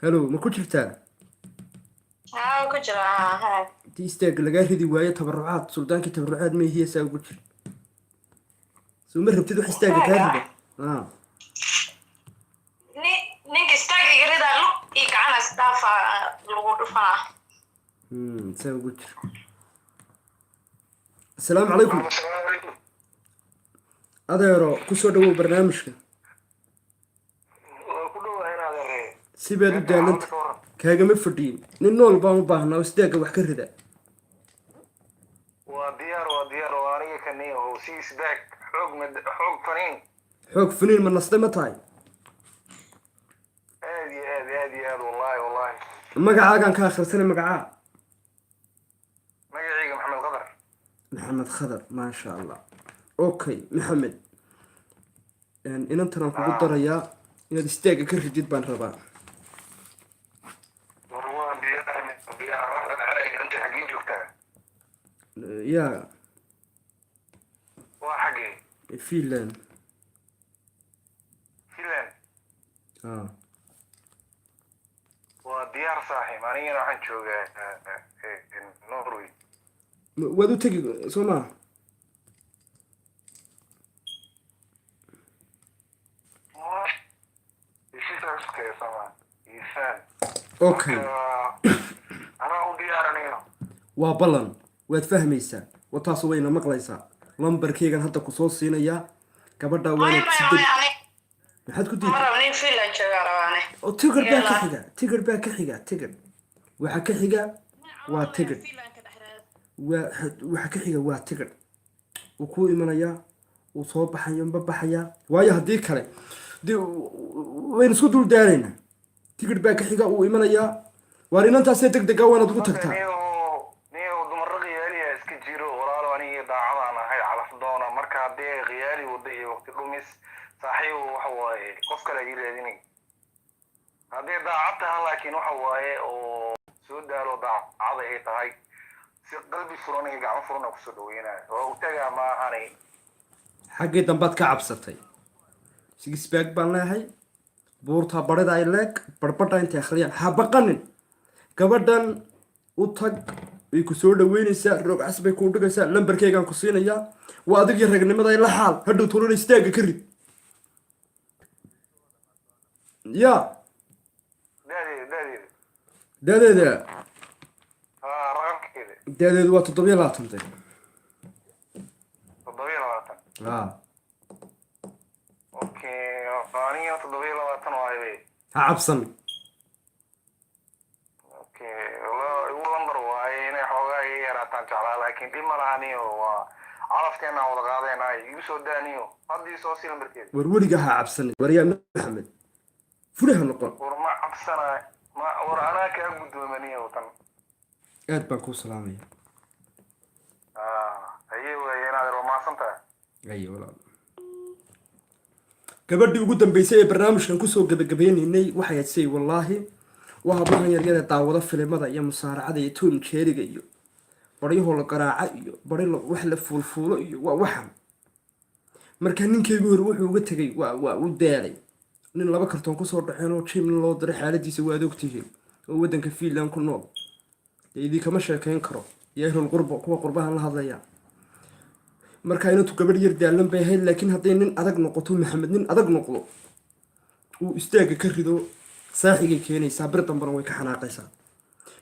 hello ma ku jirtaa كجرا ها intii istaag lagaa ridi waayo tabarucaad suldaankii tabarucaad ma hiyasaa ugu jir soo ma rabtid wax istaaga kaa rida نينك استاجي يريد لو يقعنا استافا لو دفنا saa ugu jir asalaamu calaykum adeero kusoo dhawow barnaamijka sibaad u daalanta kaagama fadhiyin nin nool baan u baahnaa oo isdaaga wax ka rida waa diyaar waa aniga kani oo si isdaag xoog faniin xoog faniin ma naste ma tahay aad iyo aad wallahi magacaagaan ka akhrisanay magacaa magacayga maxamed khadar maasha allah okay maxamed inantan aan kugu darayaa inaad istaaga ka ridid baan rabaa yaa waa xagee finland waa diyaar saaxiib anigana waxaan joogaa norway waad u tegi soo maa okay anaa u diyaaranayno waa ballan waad fahmaysaa wataas wayna maqlaysaa lambarkeygan hadda kusoo siinayaa gabadha waana maxaad ku diiday oo tigir baa ka xiga tigir waxa ka xiga waa tigir waxa ka xiga waa tigir uu ku imanayaa uu soo baxayo baxayaa waayo haddii kale waynu isku dul daalaynaa tigir baa ka xiga uu imanayaa waar inantaasee deg dega waanaad ugu tagtaa niyo dumarra khiyaaliya iska jiro walaalo aniga daacadaan ahay calafdoona marka haddii khiyaali wada iyo waqti dhumis saaxiib waxa waaye qof kale ii raadinay haddii daacad taha laakiin waxa waaye oo soo daalo daacada ay tahay si qalbi furan iyo gacmo furan kusoo dhaweynaya waa u tagaa ma ahani xaggii dambaad ka cabsatay sigisbaag baan leehay buurtaa barida ay leeg barbadha intay akhriyaan ha baqanin gabadhan u tag way ku soo dhaweynaysaa roog cas bay kuu dhigaysaa lambarkeygaan ku siinayaa waa adig iyo ragnimada ay la xaal hadhow tolona istaaga ka rid ya daadeeda daadeedu waa 27 okay aniga 27 waaye ha cabsan okay wala ugu lambar waaye inay xoogaa iga yaraataan jeclaa laakiin dhib ma lahaniyo waa calafkeena wada qaadeenay igu soo daaniyo haddii soo sii lambarkeeda war weliga ha cabsanin waryaa maxamed furaha noqon war ma cabsanay war anaa kaa guddoomaniyo tan aad baan kuu salaamaya haye waaye inaad romaasantahay aye walaal gabadhii ugu dambeysay ee barnaamijkan kusoo gabagabeynaynay waxay adsay wallaahi waa hablahan yaryar ee daawado filimada iyo musaaracada iyo toon jeeriga iyo baryahoo la garaaca iyo bari wax la fuulfuulo iyo waa waxan markaa ninkaygu hore wuxuu uga tegay waa u daalay nin 2 kartoon kusoo dhaceen oo jim loo diray xaaladiisa waad ogtihiin oo waddanka Finland ku nool idii kama sheekayn karo yeerul qurbo kuwa qurbahan la hadlaya markaa inuu gabadh yar daalan bay ahayd laakiin hadday nin adag noqoto maxamed nin adag noqdo uu istaaga ka rido saaxigay keenaysaa bir dambana way ka xanaaqaysaa